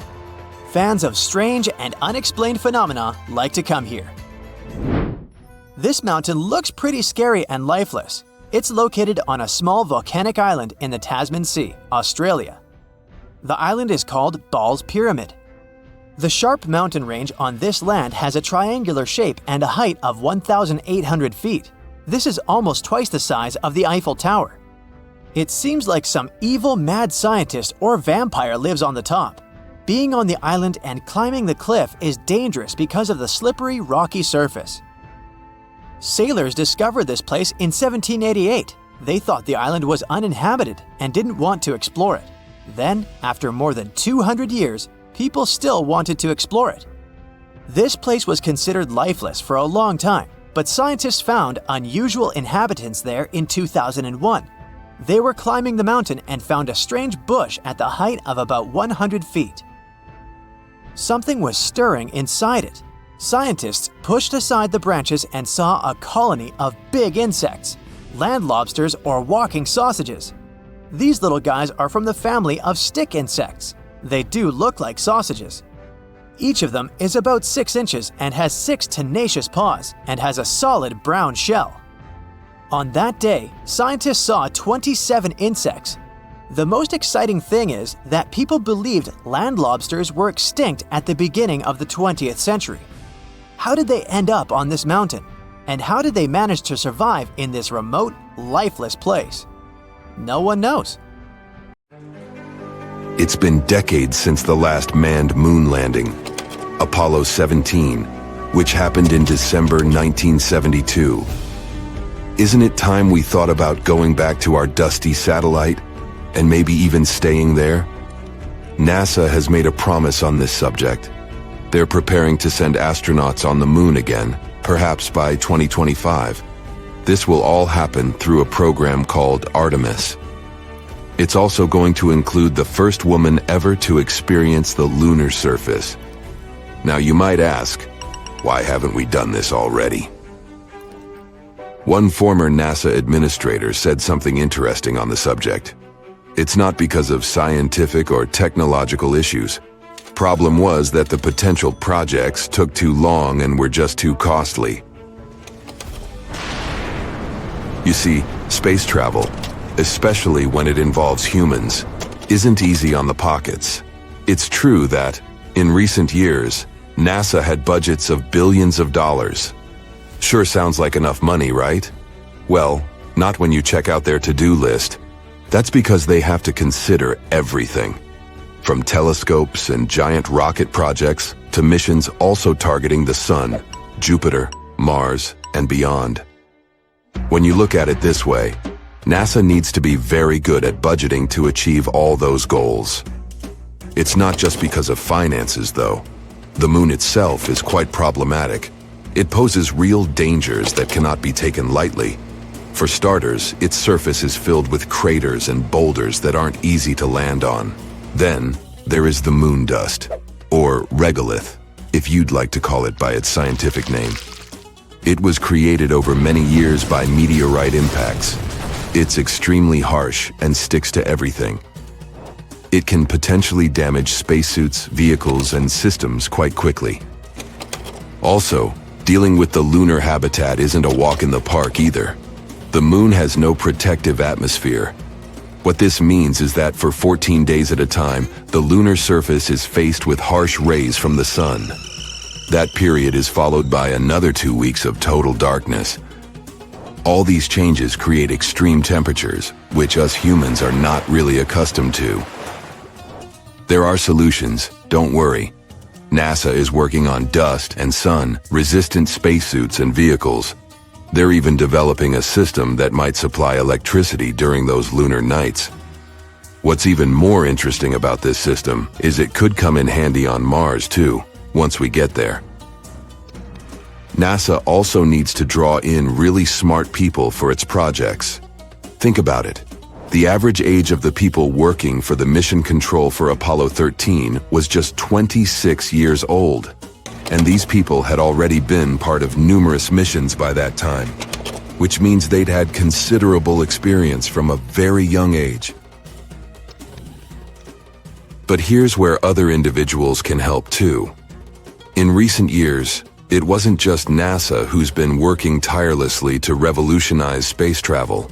Fans of strange and unexplained phenomena like to come here. This mountain looks pretty scary and lifeless. It's located on a small volcanic island in the Tasman Sea, Australia. The island is called Ball's Pyramid. The sharp mountain range on this land has a triangular shape and a height of 1,800 feet. This is almost twice the size of the Eiffel Tower. It seems like some evil mad scientist or vampire lives on the top. Being on the island and climbing the cliff is dangerous because of the slippery, rocky surface. Sailors discovered this place in 1788. They thought the island was uninhabited and didn't want to explore it. Then, after more than 200 years, people still wanted to explore it. This place was considered lifeless for a long time, but scientists found unusual inhabitants there in 2001. They were climbing the mountain and found a strange bush at the height of about 100 feet. Something was stirring inside it. Scientists pushed aside the branches and saw a colony of big insects, land lobsters or walking sausages. These little guys are from the family of stick insects. They do look like sausages. Each of them is about 6 inches and has 6 tenacious paws and has a solid brown shell. On that day, scientists saw 27 insects. The most exciting thing is that people believed land lobsters were extinct at the beginning of the 20th century. How did they end up on this mountain? And how did they manage to survive in this remote, lifeless place? No one knows. It's been decades since the last manned moon landing, Apollo 17, which happened in December 1972. Isn't it time we thought about going back to our dusty satellite, and maybe even staying there? NASA has made a promise on this subject. They're preparing to send astronauts on the moon again, perhaps by 2025. This will all happen through a program called Artemis. It's also going to include the first woman ever to experience the lunar surface. Now you might ask, why haven't we done this already? One former NASA administrator said something interesting on the subject. It's not because of scientific or technological issues. Problem was that the potential projects took too long and were just too costly. You see, space travel, especially when it involves humans, isn't easy on the pockets. It's true that, in recent years, NASA had budgets of billions of dollars. Sure sounds like enough money, right? Well, not when you check out their to-do list. That's because they have to consider everything. From telescopes and giant rocket projects to missions also targeting the Sun, Jupiter, Mars, and beyond. When you look at it this way, NASA needs to be very good at budgeting to achieve all those goals. It's not just because of finances, though. The moon itself is quite problematic. It poses real dangers that cannot be taken lightly. For starters, its surface is filled with craters and boulders that aren't easy to land on. Then, there is the moon dust, or regolith, if you'd like to call it by its scientific name. It was created over many years by meteorite impacts. It's extremely harsh and sticks to everything. It can potentially damage spacesuits, vehicles, and systems quite quickly. Also, dealing with the lunar habitat isn't a walk in the park either. The moon has no protective atmosphere. What this means is that for 14 days at a time, the lunar surface is faced with harsh rays from the sun. That period is followed by another 2 weeks of total darkness. All these changes create extreme temperatures, which us humans are not really accustomed to. There are solutions, don't worry. NASA is working on dust and sun-resistant spacesuits and vehicles. They're even developing a system that might supply electricity during those lunar nights. What's even more interesting about this system is it could come in handy on Mars too, once we get there. NASA also needs to draw in really smart people for its projects. Think about it. The average age of the people working for the mission control for Apollo 13 was just 26 years old. And these people had already been part of numerous missions by that time, which means they'd had considerable experience from a very young age. But here's where other individuals can help too. In recent years, it wasn't just NASA who's been working tirelessly to revolutionize space travel.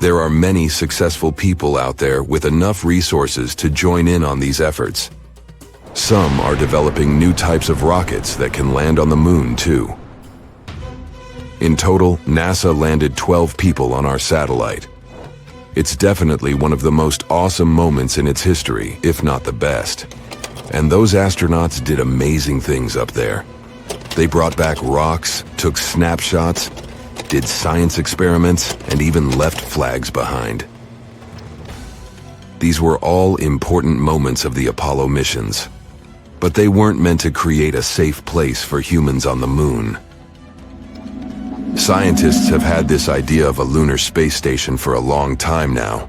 There are many successful people out there with enough resources to join in on these efforts. Some are developing new types of rockets that can land on the moon too. In total, NASA landed 12 people on our satellite. It's definitely one of the most awesome moments in its history, if not the best. And those astronauts did amazing things up there. They brought back rocks, took snapshots, did science experiments, and even left flags behind. These were all important moments of the Apollo missions. But they weren't meant to create a safe place for humans on the moon. Scientists have had this idea of a lunar space station for a long time now.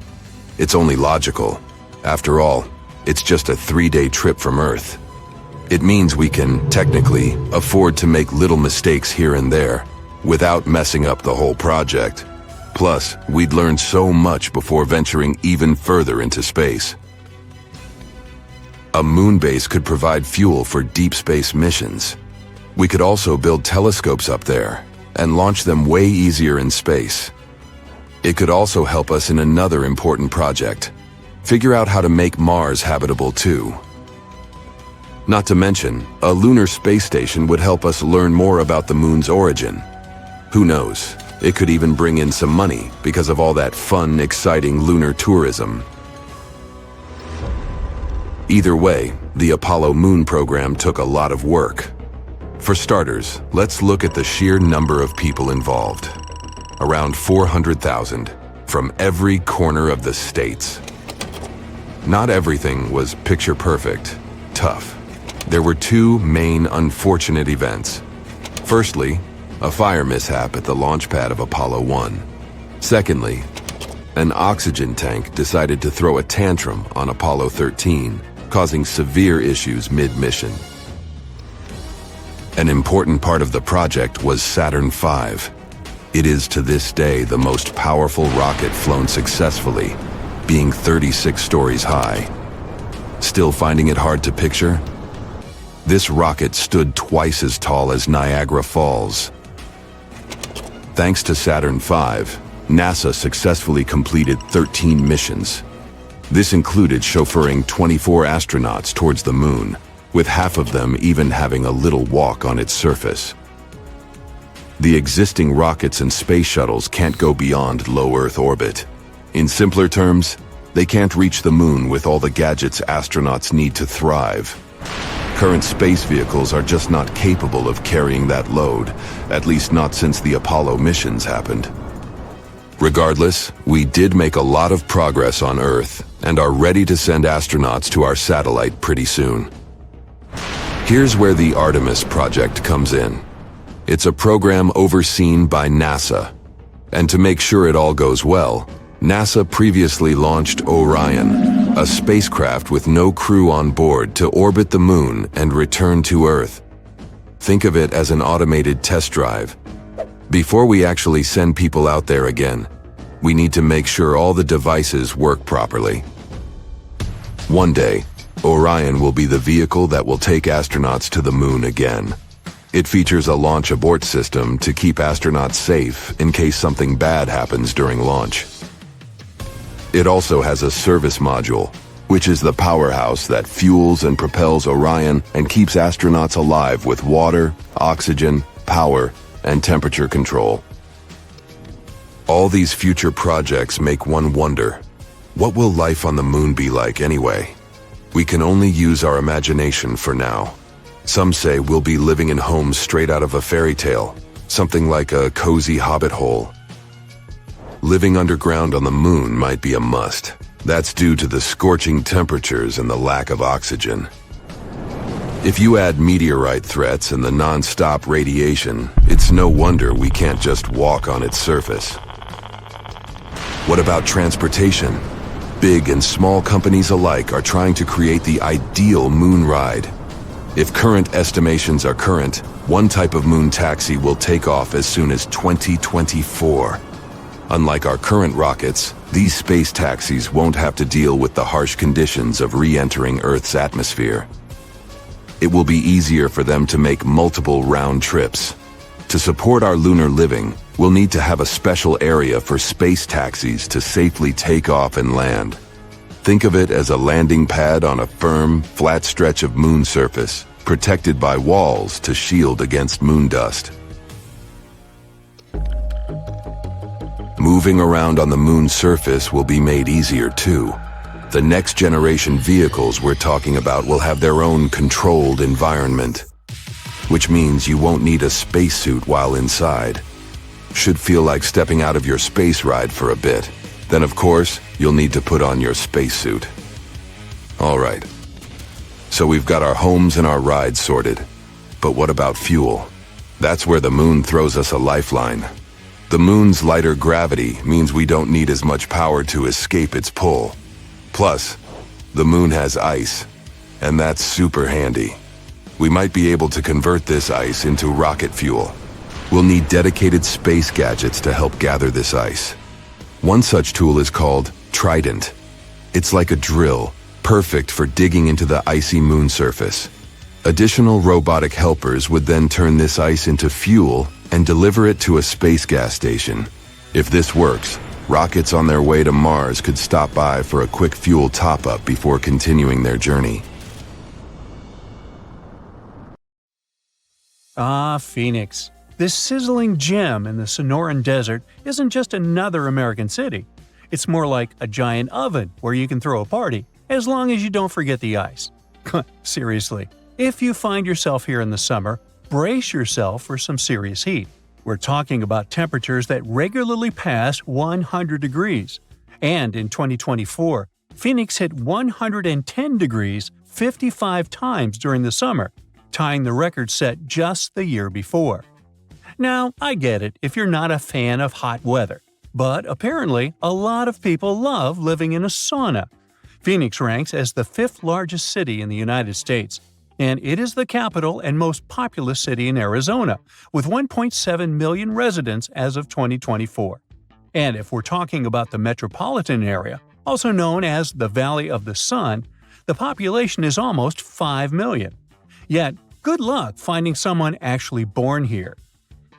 It's only logical. After all, it's just a 3-day trip from Earth. It means we can, technically, afford to make little mistakes here and there, without messing up the whole project. Plus, we'd learn so much before venturing even further into space. A moon base could provide fuel for deep space missions. We could also build telescopes up there, and launch them way easier in space. It could also help us in another important project. Figure out how to make Mars habitable too. Not to mention, a lunar space station would help us learn more about the moon's origin. Who knows, it could even bring in some money because of all that fun, exciting lunar tourism. Either way, the Apollo moon program took a lot of work. For starters, let's look at the sheer number of people involved. Around 400,000 from every corner of the states. Not everything was picture perfect, tough. There were two main unfortunate events. Firstly, a fire mishap at the launch pad of Apollo 1. Secondly, an oxygen tank decided to throw a tantrum on Apollo 13, causing severe issues mid-mission. An important part of the project was Saturn V. It is to this day the most powerful rocket flown successfully, being 36 stories high. Still finding it hard to picture? This rocket stood twice as tall as Niagara Falls. Thanks to Saturn V, NASA successfully completed 13 missions. This included chauffeuring 24 astronauts towards the moon, with half of them even having a little walk on its surface. The existing rockets and space shuttles can't go beyond low Earth orbit. In simpler terms, they can't reach the moon with all the gadgets astronauts need to thrive. Current space vehicles are just not capable of carrying that load, at least not since the Apollo missions happened. Regardless, we did make a lot of progress on Earth and are ready to send astronauts to our satellite pretty soon. Here's where the Artemis project comes in. It's a program overseen by NASA. And to make sure it all goes well, NASA previously launched Orion, a spacecraft with no crew on board to orbit the moon and return to Earth. Think of it as an automated test drive. Before we actually send people out there again, we need to make sure all the devices work properly. One day, Orion will be the vehicle that will take astronauts to the moon again. It features a launch abort system to keep astronauts safe in case something bad happens during launch. It also has a service module, which is the powerhouse that fuels and propels Orion and keeps astronauts alive with water, oxygen, power, and temperature control. All these future projects make one wonder, what will life on the moon be like anyway? We can only use our imagination for now. Some say we'll be living in homes straight out of a fairy tale, something like a cozy hobbit hole. Living underground on the moon might be a must. That's due to the scorching temperatures and the lack of oxygen. If you add meteorite threats and the non-stop radiation, it's no wonder we can't just walk on its surface. What about transportation? Big and small companies alike are trying to create the ideal moon ride. If current estimations are current, one type of moon taxi will take off as soon as 2024. Unlike our current rockets, these space taxis won't have to deal with the harsh conditions of re-entering Earth's atmosphere. It will be easier for them to make multiple round trips. To support our lunar living, we'll need to have a special area for space taxis to safely take off and land. Think of it as a landing pad on a firm, flat stretch of moon surface, protected by walls to shield against moon dust. Moving around on the moon's surface will be made easier too. The next generation vehicles we're talking about will have their own controlled environment, which means you won't need a spacesuit while inside. Should feel like stepping out of your space ride for a bit. Then of course, you'll need to put on your spacesuit. All right. So we've got our homes and our rides sorted. But what about fuel? That's where the moon throws us a lifeline. The moon's lighter gravity means we don't need as much power to escape its pull. Plus, the moon has ice, and that's super handy. We might be able to convert this ice into rocket fuel. We'll need dedicated space gadgets to help gather this ice. One such tool is called Trident. It's like a drill, perfect for digging into the icy moon surface. Additional robotic helpers would then turn this ice into fuel and deliver it to a space gas station. If this works, rockets on their way to Mars could stop by for a quick fuel top-up before continuing their journey. Ah, Phoenix. This sizzling gem in the Sonoran Desert isn't just another American city. It's more like a giant oven where you can throw a party, as long as you don't forget the ice. Seriously, if you find yourself here in the summer, brace yourself for some serious heat. We're talking about temperatures that regularly pass 100 degrees. And in 2024, Phoenix hit 110 degrees 55 times during the summer, tying the record set just the year before. Now, I get it if you're not a fan of hot weather, but apparently a lot of people love living in a sauna. Phoenix ranks as the 5th largest city in the United States, and it is the capital and most populous city in Arizona, with 1.7 million residents as of 2024. And if we're talking about the metropolitan area, also known as the Valley of the Sun, the population is almost 5 million. Yet, good luck finding someone actually born here.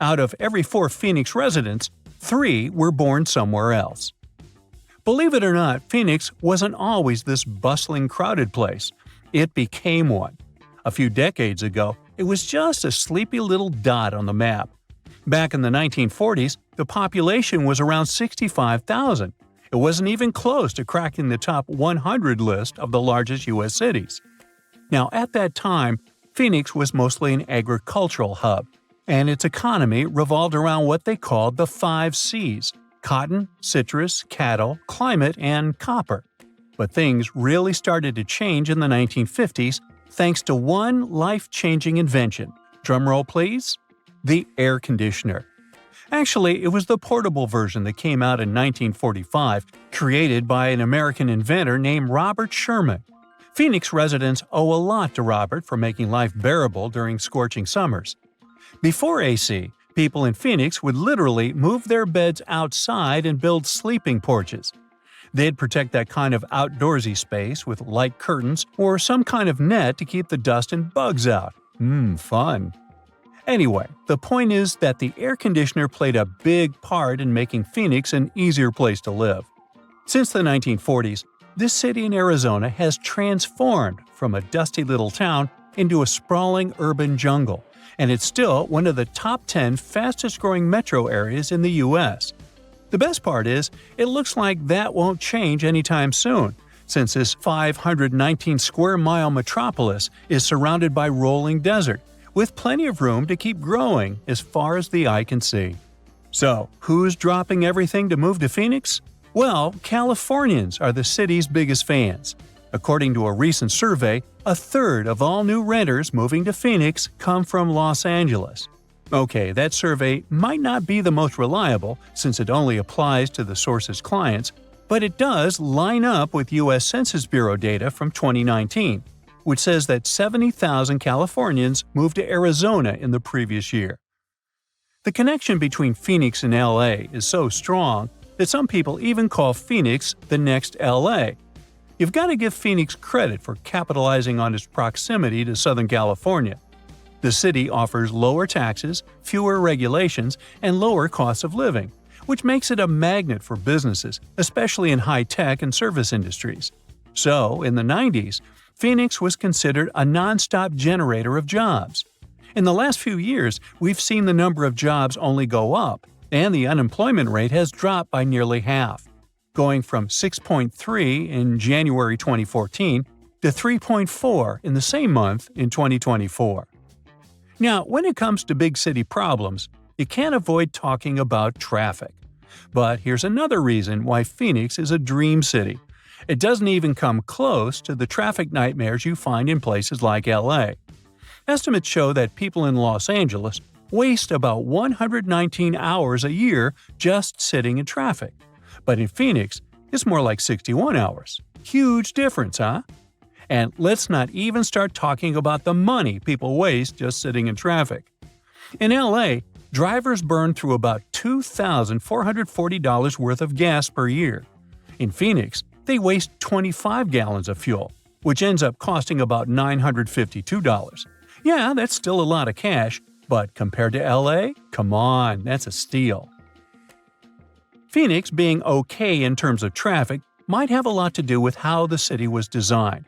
Out of every 4 Phoenix residents, 3 were born somewhere else. Believe it or not, Phoenix wasn't always this bustling, crowded place. It became one. A few decades ago, it was just a sleepy little dot on the map. Back in the 1940s, the population was around 65,000. It wasn't even close to cracking the top 100 list of the largest U.S. cities. Now, at that time, Phoenix was mostly an agricultural hub, and its economy revolved around what they called the 5 C's: cotton, citrus, cattle, climate, and copper. But things really started to change in the 1950s thanks to one life-changing invention. Drumroll please? The air conditioner. Actually, it was the portable version that came out in 1945, created by an American inventor named Robert Sherman. Phoenix residents owe a lot to Robert for making life bearable during scorching summers. Before AC, people in Phoenix would literally move their beds outside and build sleeping porches. They'd protect that kind of outdoorsy space with light curtains or some kind of net to keep the dust and bugs out. Fun. Anyway, the point is that the air conditioner played a big part in making Phoenix an easier place to live. Since the 1940s, this city in Arizona has transformed from a dusty little town into a sprawling urban jungle, and it's still one of the top 10 fastest-growing metro areas in the U.S. The best part is, it looks like that won't change anytime soon, since this 519-square-mile metropolis is surrounded by rolling desert, with plenty of room to keep growing as far as the eye can see. So, who's dropping everything to move to Phoenix? Well, Californians are the city's biggest fans. According to a recent survey, a third of all new renters moving to Phoenix come from Los Angeles. Okay, that survey might not be the most reliable since it only applies to the source's clients, but it does line up with U.S. Census Bureau data from 2019, which says that 70,000 Californians moved to Arizona in the previous year. The connection between Phoenix and LA is so strong that some people even call Phoenix the next LA. You've got to give Phoenix credit for capitalizing on its proximity to Southern California. The city offers lower taxes, fewer regulations, and lower costs of living, which makes it a magnet for businesses, especially in high-tech and service industries. So, in the 90s, Phoenix was considered a non-stop generator of jobs. In the last few years, we've seen the number of jobs only go up, and the unemployment rate has dropped by nearly half, going from 6.3 in January 2014 to 3.4 in the same month in 2024. Now, when it comes to big city problems, you can't avoid talking about traffic. But here's another reason why Phoenix is a dream city. It doesn't even come close to the traffic nightmares you find in places like LA. Estimates show that people in Los Angeles, waste about 119 hours a year just sitting in traffic. But in Phoenix, it's more like 61 hours. Huge difference, huh? And let's not even start talking about the money people waste just sitting in traffic. In LA, drivers burn through about $2,440 worth of gas per year. In Phoenix, they waste 25 gallons of fuel, which ends up costing about $952. Yeah, that's still a lot of cash, but compared to LA, come on, that's a steal. Phoenix being okay in terms of traffic might have a lot to do with how the city was designed.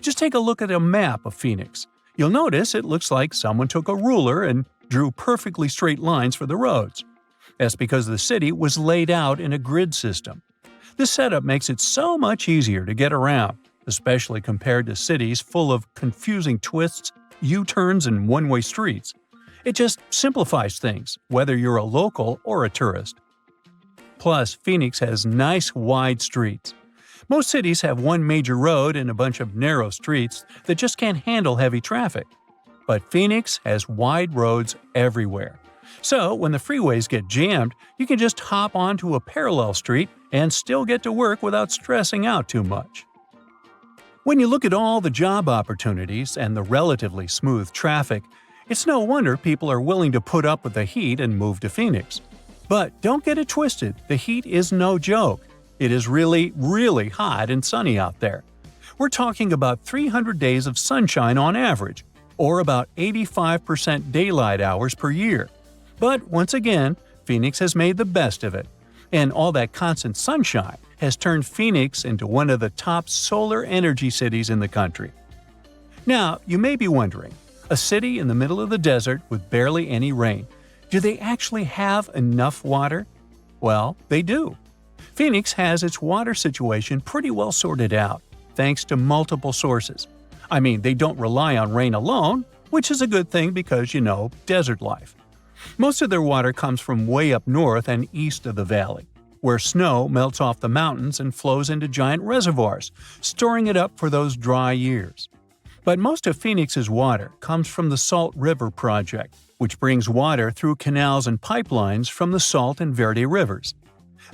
Just take a look at a map of Phoenix. You'll notice it looks like someone took a ruler and drew perfectly straight lines for the roads. That's because the city was laid out in a grid system. This setup makes it so much easier to get around, especially compared to cities full of confusing twists, U-turns, and one-way streets. It just simplifies things, whether you're a local or a tourist. Plus, Phoenix has nice wide streets. Most cities have one major road and a bunch of narrow streets that just can't handle heavy traffic. But Phoenix has wide roads everywhere. So, when the freeways get jammed, you can just hop onto a parallel street and still get to work without stressing out too much. When you look at all the job opportunities and the relatively smooth traffic, it's no wonder people are willing to put up with the heat and move to Phoenix. But don't get it twisted, the heat is no joke. It is really, really hot and sunny out there. We're talking about 300 days of sunshine on average, or about 85% daylight hours per year. But once again, Phoenix has made the best of it. And all that constant sunshine has turned Phoenix into one of the top solar energy cities in the country. Now, you may be wondering, a city in the middle of the desert with barely any rain, do they actually have enough water? Well, they do. Phoenix has its water situation pretty well sorted out, thanks to multiple sources. I mean, they don't rely on rain alone, which is a good thing because, desert life. Most of their water comes from way up north and east of the valley, where snow melts off the mountains and flows into giant reservoirs, storing it up for those dry years. But most of Phoenix's water comes from the Salt River Project, which brings water through canals and pipelines from the Salt and Verde rivers.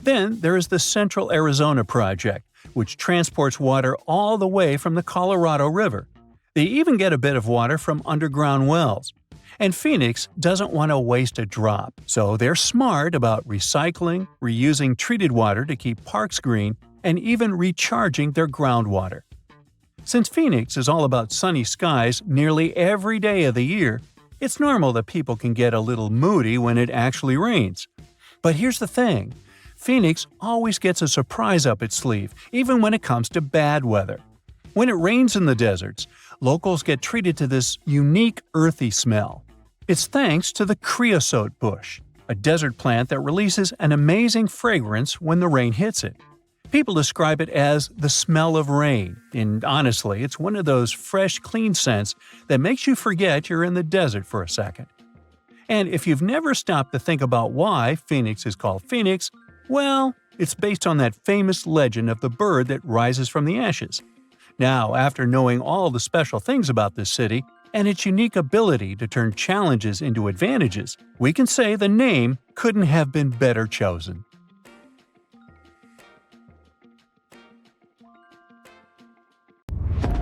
Then there is the Central Arizona Project, which transports water all the way from the Colorado River. They even get a bit of water from underground wells. And Phoenix doesn't want to waste a drop, so they're smart about recycling, reusing treated water to keep parks green, and even recharging their groundwater. Since Phoenix is all about sunny skies nearly every day of the year, it's normal that people can get a little moody when it actually rains. But here's the thing. Phoenix always gets a surprise up its sleeve, even when it comes to bad weather. When it rains in the deserts, locals get treated to this unique earthy smell. It's thanks to the creosote bush, a desert plant that releases an amazing fragrance when the rain hits it. People describe it as the smell of rain, and honestly, it's one of those fresh, clean scents that makes you forget you're in the desert for a second. And if you've never stopped to think about why Phoenix is called Phoenix, well, it's based on that famous legend of the bird that rises from the ashes. Now, after knowing all the special things about this city and its unique ability to turn challenges into advantages, we can say the name couldn't have been better chosen.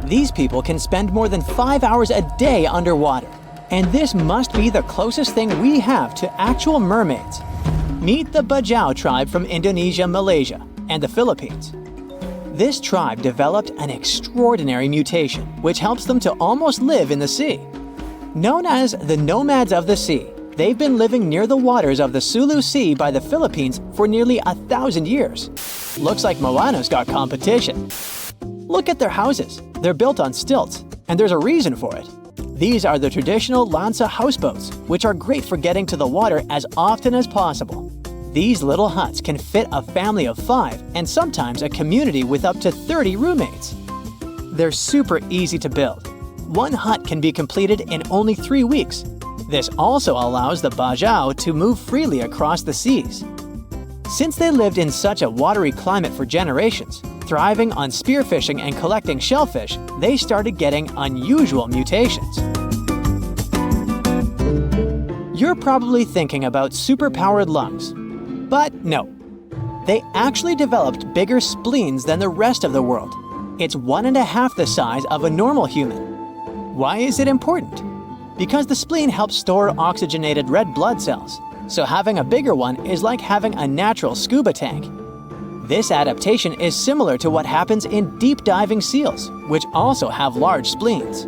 These people can spend more than 5 hours a day underwater, and this must be the closest thing we have to actual mermaids. Meet the Bajo tribe from Indonesia, Malaysia, and the Philippines. This tribe developed an extraordinary mutation which helps them to almost live in the sea. Known as the nomads of the sea, they've been living near the waters of the Sulu Sea by the Philippines for nearly 1,000 years. Looks like Moana's got competition. Look at their houses. They're built on stilts, and there's a reason for it. These are the traditional lancha houseboats, which are great for getting to the water as often as possible. These little huts can fit a family of 5 and sometimes a community with up to 30 roommates. They're super easy to build. One hut can be completed in only 3 weeks. This also allows the Bajo to move freely across the seas. Since they lived in such a watery climate for generations, thriving on spearfishing and collecting shellfish, they started getting unusual mutations. You're probably thinking about superpowered lungs. But no. They actually developed bigger spleens than the rest of the world. It's 1.5 the size of a normal human. Why is it important? Because the spleen helps store oxygenated red blood cells, so having a bigger one is like having a natural scuba tank. This adaptation is similar to what happens in deep diving seals, which also have large spleens.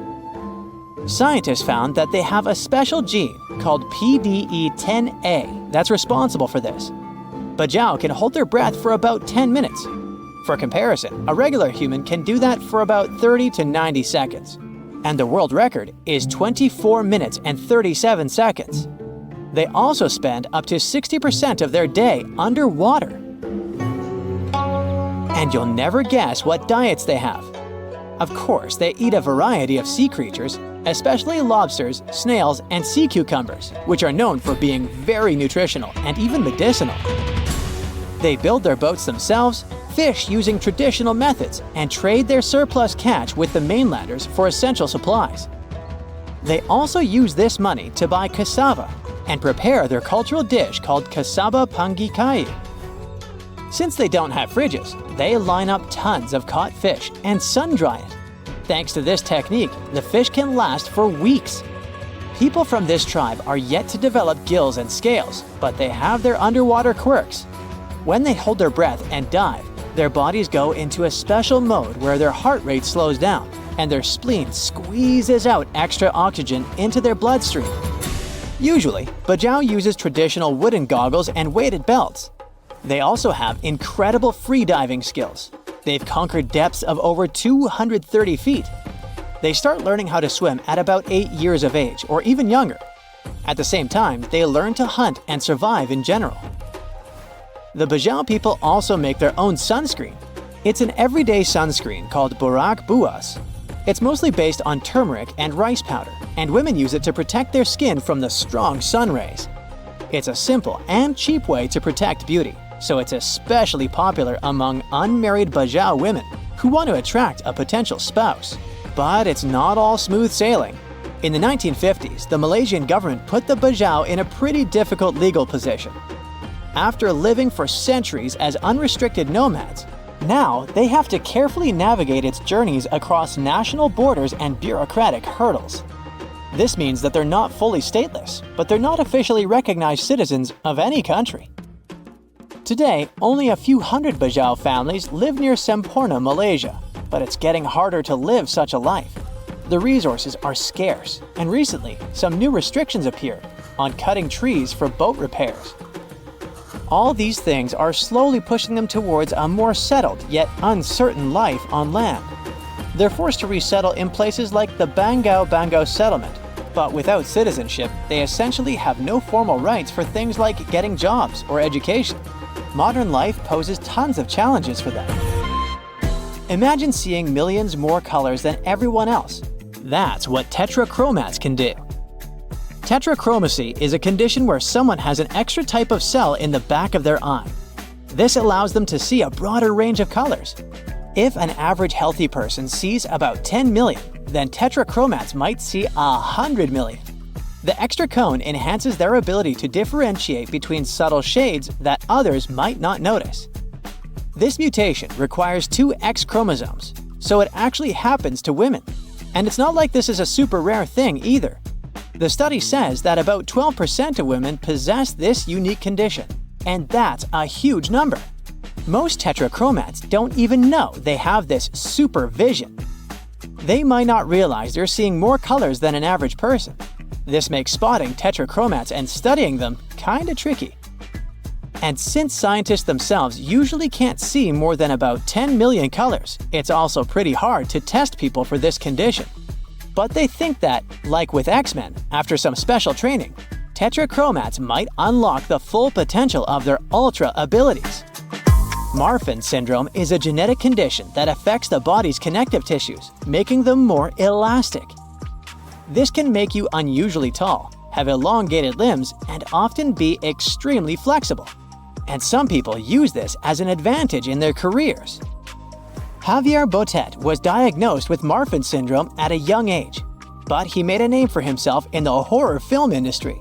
Scientists found that they have a special gene called PDE10A that's responsible for this. Bajo can hold their breath for about 10 minutes. For comparison, a regular human can do that for about 30 to 90 seconds. And the world record is 24 minutes and 37 seconds. They also spend up to 60% of their day underwater. And you'll never guess what diets they have. Of course, they eat a variety of sea creatures, especially lobsters, snails, and sea cucumbers, which are known for being very nutritional and even medicinal. They build their boats themselves, fish using traditional methods, and trade their surplus catch with the mainlanders for essential supplies. They also use this money to buy cassava and prepare their cultural dish called cassava pangikai. Since they don't have fridges, they line up tons of caught fish and sun-dry it. Thanks to this technique, the fish can last for weeks. People from this tribe are yet to develop gills and scales, but they have their underwater quirks. When they hold their breath and dive, their bodies go into a special mode where their heart rate slows down and their spleen squeezes out extra oxygen into their bloodstream. Usually, Bajo uses traditional wooden goggles and weighted belts. They also have incredible freediving skills. They've conquered depths of over 230 feet. They start learning how to swim at about 8 years of age, or even younger. At the same time, they learn to hunt and survive in general. The Bajo people also make their own sunscreen. It's an everyday sunscreen called Borak Buas. It's mostly based on turmeric and rice powder, and women use it to protect their skin from the strong sun rays. It's a simple and cheap way to protect beauty, so it's especially popular among unmarried Bajo women who want to attract a potential spouse. But it's not all smooth sailing. In the 1950s, the Malaysian government put the Bajo in a pretty difficult legal position. After living for centuries as unrestricted nomads, now they have to carefully navigate its journeys across national borders and bureaucratic hurdles. This means that they're not fully stateless, but they're not officially recognized citizens of any country. Today, only a few hundred Bajo families live near Semporna, Malaysia, but it's getting harder to live such a life. The resources are scarce, and recently, some new restrictions appeared on cutting trees for boat repairs. All these things are slowly pushing them towards a more settled yet uncertain life on land. They're forced to resettle in places like the Bango settlement, but without citizenship, they essentially have no formal rights for things like getting jobs or education. Modern life poses tons of challenges for them. Imagine seeing millions more colors than everyone else. That's what tetrachromats can do. Tetrachromacy is a condition where someone has an extra type of cell in the back of their eye. This allows them to see a broader range of colors. If an average healthy person sees about 10 million, then tetrachromats might see 100 million. The extra cone enhances their ability to differentiate between subtle shades that others might not notice. This mutation requires 2 X chromosomes, so it actually happens to women. And it's not like this is a super rare thing either. The study says that about 12% of women possess this unique condition, and that's a huge number. Most tetrachromats don't even know they have this super vision. They might not realize they're seeing more colors than an average person. This makes spotting tetrachromats and studying them kinda tricky. And since scientists themselves usually can't see more than about 10 million colors, it's also pretty hard to test people for this condition. But they think that, like with X-Men, after some special training, tetrachromats might unlock the full potential of their ultra abilities. Marfan syndrome is a genetic condition that affects the body's connective tissues, making them more elastic. This can make you unusually tall, have elongated limbs, and often be extremely flexible. And some people use this as an advantage in their careers. Javier Botet was diagnosed with Marfan syndrome at a young age, but he made a name for himself in the horror film industry.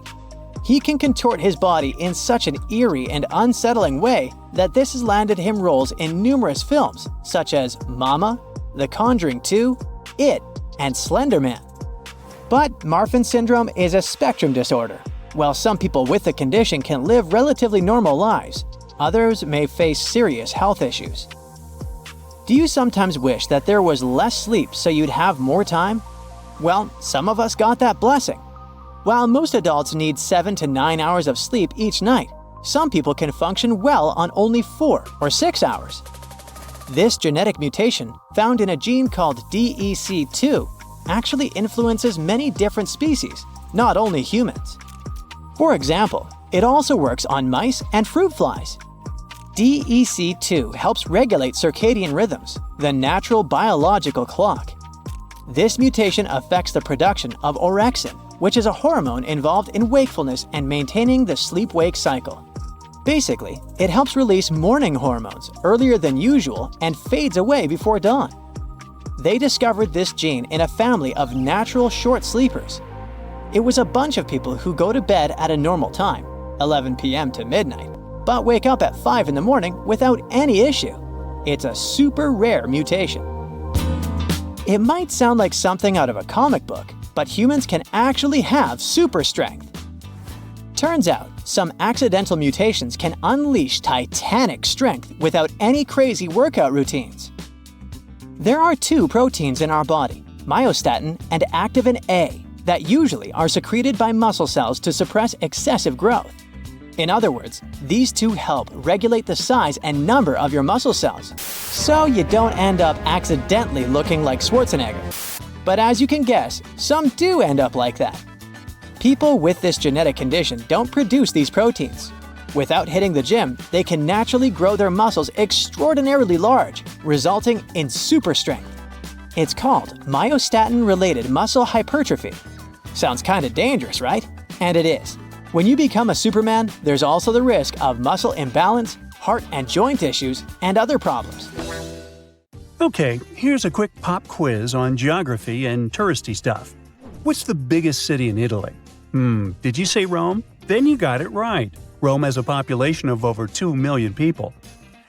He can contort his body in such an eerie and unsettling way that this has landed him roles in numerous films such as Mama, The Conjuring 2, It, and Slender Man. But Marfan syndrome is a spectrum disorder. While some people with the condition can live relatively normal lives, others may face serious health issues. Do you sometimes wish that there was less sleep so you'd have more time? Well, some of us got that blessing. While most adults need 7 to 9 hours of sleep each night, some people can function well on only 4 or 6 hours. This genetic mutation, found in a gene called DEC2, actually influences many different species, not only humans. For example, it also works on mice and fruit flies. DEC2 helps regulate circadian rhythms, the natural biological clock. This mutation affects the production of orexin, which is a hormone involved in wakefulness and maintaining the sleep-wake cycle. Basically, it helps release morning hormones earlier than usual and fades away before dawn. They discovered this gene in a family of natural short sleepers. It was a bunch of people who go to bed at a normal time, 11 p.m. to midnight, but wake up at 5 in the morning without any issue. It's a super rare mutation. It might sound like something out of a comic book, but humans can actually have super strength. Turns out, some accidental mutations can unleash titanic strength without any crazy workout routines. There are 2 proteins in our body, myostatin and activin A, that usually are secreted by muscle cells to suppress excessive growth. In other words, these 2 help regulate the size and number of your muscle cells, so you don't end up accidentally looking like Schwarzenegger. But as you can guess, some do end up like that. People with this genetic condition don't produce these proteins. Without hitting the gym, they can naturally grow their muscles extraordinarily large, resulting in super strength. It's called myostatin-related muscle hypertrophy. Sounds kinda dangerous, right? And it is. When you become a Superman, there's also the risk of muscle imbalance, heart and joint issues, and other problems. Okay, here's a quick pop quiz on geography and touristy stuff. What's the biggest city in Italy? Did you say Rome? Then you got it right. Rome has a population of over 2 million people.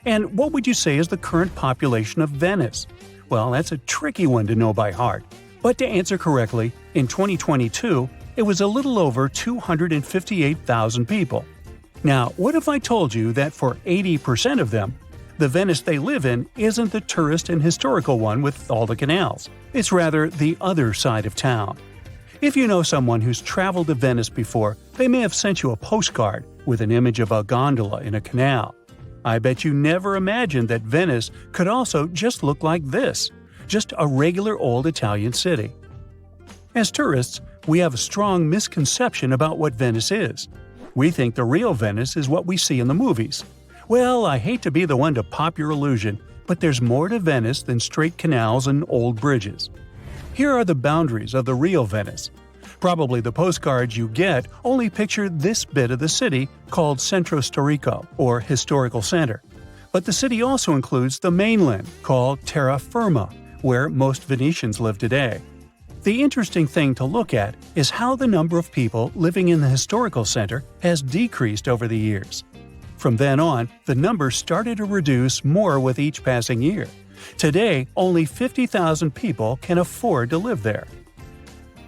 And what would you say is the current population of Venice? Well, that's a tricky one to know by heart. But to answer correctly, in 2022, it was a little over 258,000 people. Now, what if I told you that for 80% of them, the Venice they live in isn't the tourist and historical one with all the canals. It's rather the other side of town. If you know someone who's traveled to Venice before, they may have sent you a postcard with an image of a gondola in a canal. I bet you never imagined that Venice could also just look like this, just a regular old Italian city. As tourists, we have a strong misconception about what Venice is. We think the real Venice is what we see in the movies. Well, I hate to be the one to pop your illusion, but there's more to Venice than straight canals and old bridges. Here are the boundaries of the real Venice. Probably the postcards you get only picture this bit of the city called Centro Storico, or Historical Center. But the city also includes the mainland, called Terra Firma, where most Venetians live today. The interesting thing to look at is how the number of people living in the historical center has decreased over the years. From then on, the numbers started to reduce more with each passing year. Today, only 50,000 people can afford to live there.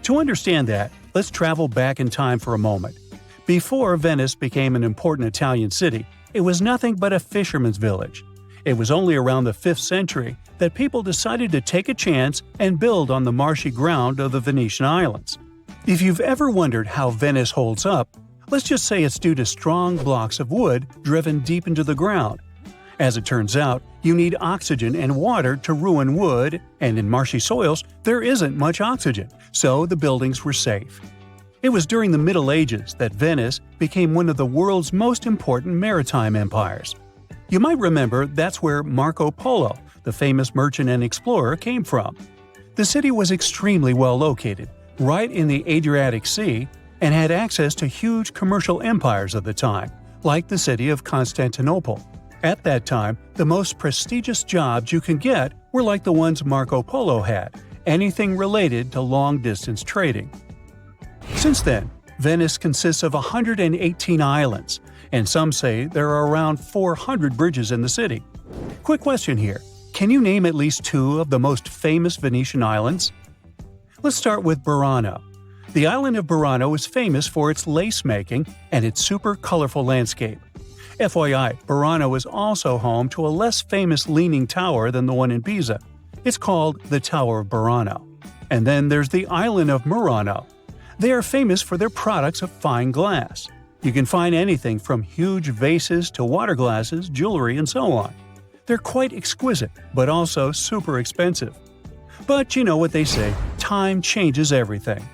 To understand that, let's travel back in time for a moment. Before Venice became an important Italian city, it was nothing but a fisherman's village. It was only around the 5th century that people decided to take a chance and build on the marshy ground of the Venetian islands. If you've ever wondered how Venice holds up, let's just say it's due to strong blocks of wood driven deep into the ground. As it turns out, you need oxygen and water to ruin wood, and in marshy soils, there isn't much oxygen, so the buildings were safe. It was during the Middle Ages that Venice became one of the world's most important maritime empires. You might remember that's where Marco Polo, the famous merchant and explorer, came from. The city was extremely well located, right in the Adriatic Sea, and had access to huge commercial empires of the time, like the city of Constantinople. At that time, the most prestigious jobs you can get were like the ones Marco Polo had, anything related to long-distance trading. Since then, Venice consists of 118 islands, and some say there are around 400 bridges in the city. Quick question here. Can you name at least two of the most famous Venetian islands? Let's start with Burano. The island of Burano is famous for its lace making and its super colorful landscape. FYI, Burano is also home to a less famous leaning tower than the one in Pisa. It's called the Tower of Burano. And then there's the island of Murano. They are famous for their products of fine glass. You can find anything from huge vases to water glasses, jewelry, and so on. They're quite exquisite, but also super expensive. But you know what they say, time changes everything.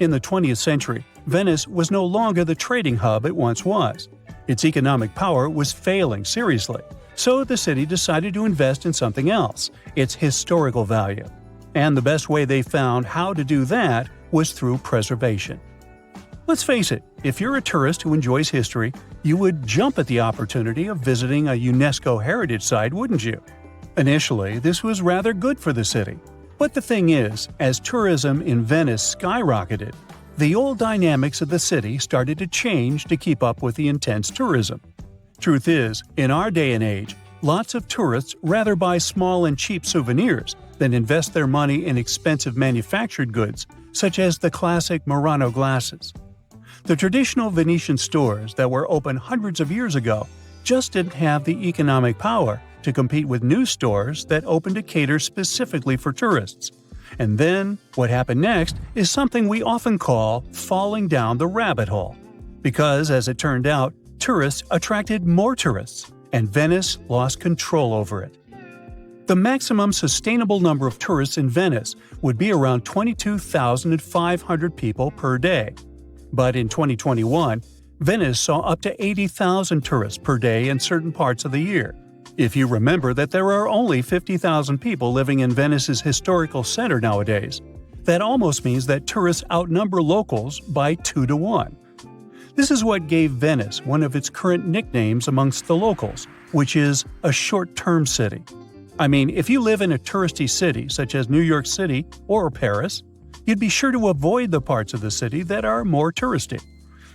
In the 20th century, Venice was no longer the trading hub it once was. Its economic power was failing seriously, so the city decided to invest in something else, its historical value. And the best way they found how to do that was through preservation. Let's face it, if you're a tourist who enjoys history, you would jump at the opportunity of visiting a UNESCO heritage site, wouldn't you? Initially, this was rather good for the city. But the thing is, as tourism in Venice skyrocketed, the old dynamics of the city started to change to keep up with the intense tourism. Truth is, in our day and age, lots of tourists rather buy small and cheap souvenirs than invest their money in expensive manufactured goods, such as the classic Murano glasses. The traditional Venetian stores that were open hundreds of years ago just didn't have the economic power to compete with new stores that opened to cater specifically for tourists. And then, what happened next is something we often call falling down the rabbit hole. Because, as it turned out, tourists attracted more tourists, and Venice lost control over it. The maximum sustainable number of tourists in Venice would be around 22,500 people per day. But in 2021, Venice saw up to 80,000 tourists per day in certain parts of the year. If you remember that there are only 50,000 people living in Venice's historical center nowadays, that almost means that tourists outnumber locals by 2 to 1. This is what gave Venice one of its current nicknames amongst the locals, which is a short-term city. I mean, if you live in a touristy city such as New York City or Paris, you'd be sure to avoid the parts of the city that are more touristy.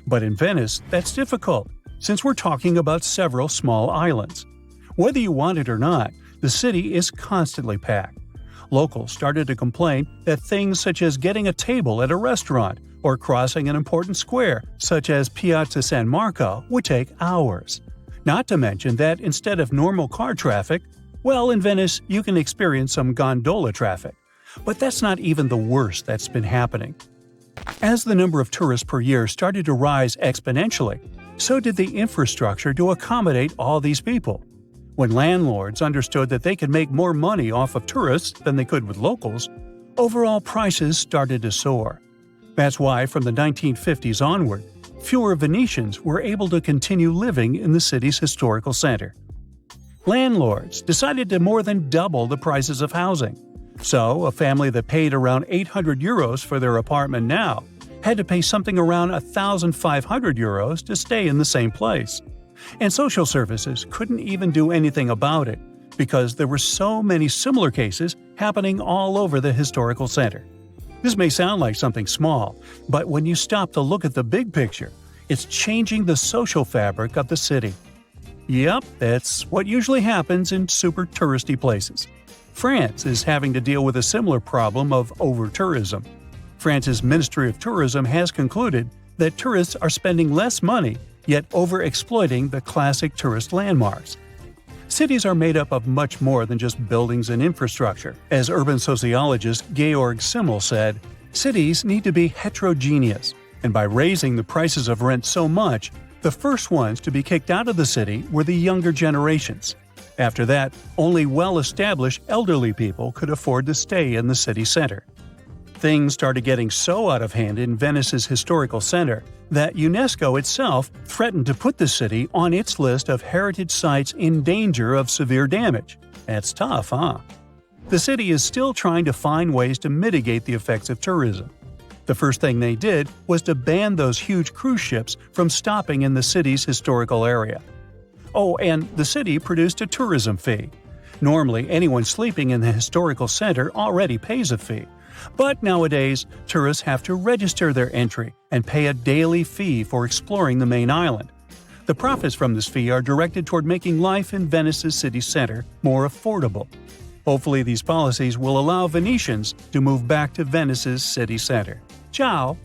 But in Venice, that's difficult, since we're talking about several small islands. Whether you want it or not, the city is constantly packed. Locals started to complain that things such as getting a table at a restaurant or crossing an important square, such as Piazza San Marco, would take hours. Not to mention that instead of normal car traffic, well, in Venice, you can experience some gondola traffic. But that's not even the worst that's been happening. As the number of tourists per year started to rise exponentially, so did the infrastructure to accommodate all these people. When landlords understood that they could make more money off of tourists than they could with locals, overall prices started to soar. That's why from the 1950s onward, fewer Venetians were able to continue living in the city's historical center. Landlords decided to more than double the prices of housing. So, a family that paid around 800 euros for their apartment now had to pay something around 1,500 euros to stay in the same place. And social services couldn't even do anything about it because there were so many similar cases happening all over the historical center. This may sound like something small, but when you stop to look at the big picture, it's changing the social fabric of the city. Yep, that's what usually happens in super touristy places. France is having to deal with a similar problem of over-tourism. France's Ministry of Tourism has concluded that tourists are spending less money, yet over-exploiting the classic tourist landmarks. Cities are made up of much more than just buildings and infrastructure. As urban sociologist Georg Simmel said, cities need to be heterogeneous, and by raising the prices of rent so much, the first ones to be kicked out of the city were the younger generations. After that, only well-established elderly people could afford to stay in the city center. Things started getting so out of hand in Venice's historical center that UNESCO itself threatened to put the city on its list of heritage sites in danger of severe damage. That's tough, huh? The city is still trying to find ways to mitigate the effects of tourism. The first thing they did was to ban those huge cruise ships from stopping in the city's historical area. Oh, and the city produced a tourism fee. Normally, anyone sleeping in the historical center already pays a fee, But nowadays, tourists have to register their entry and pay a daily fee for exploring the main island. The profits from this fee are directed toward making life in Venice's city center more affordable. Hopefully these policies will allow Venetians to move back to Venice's city center. Ciao!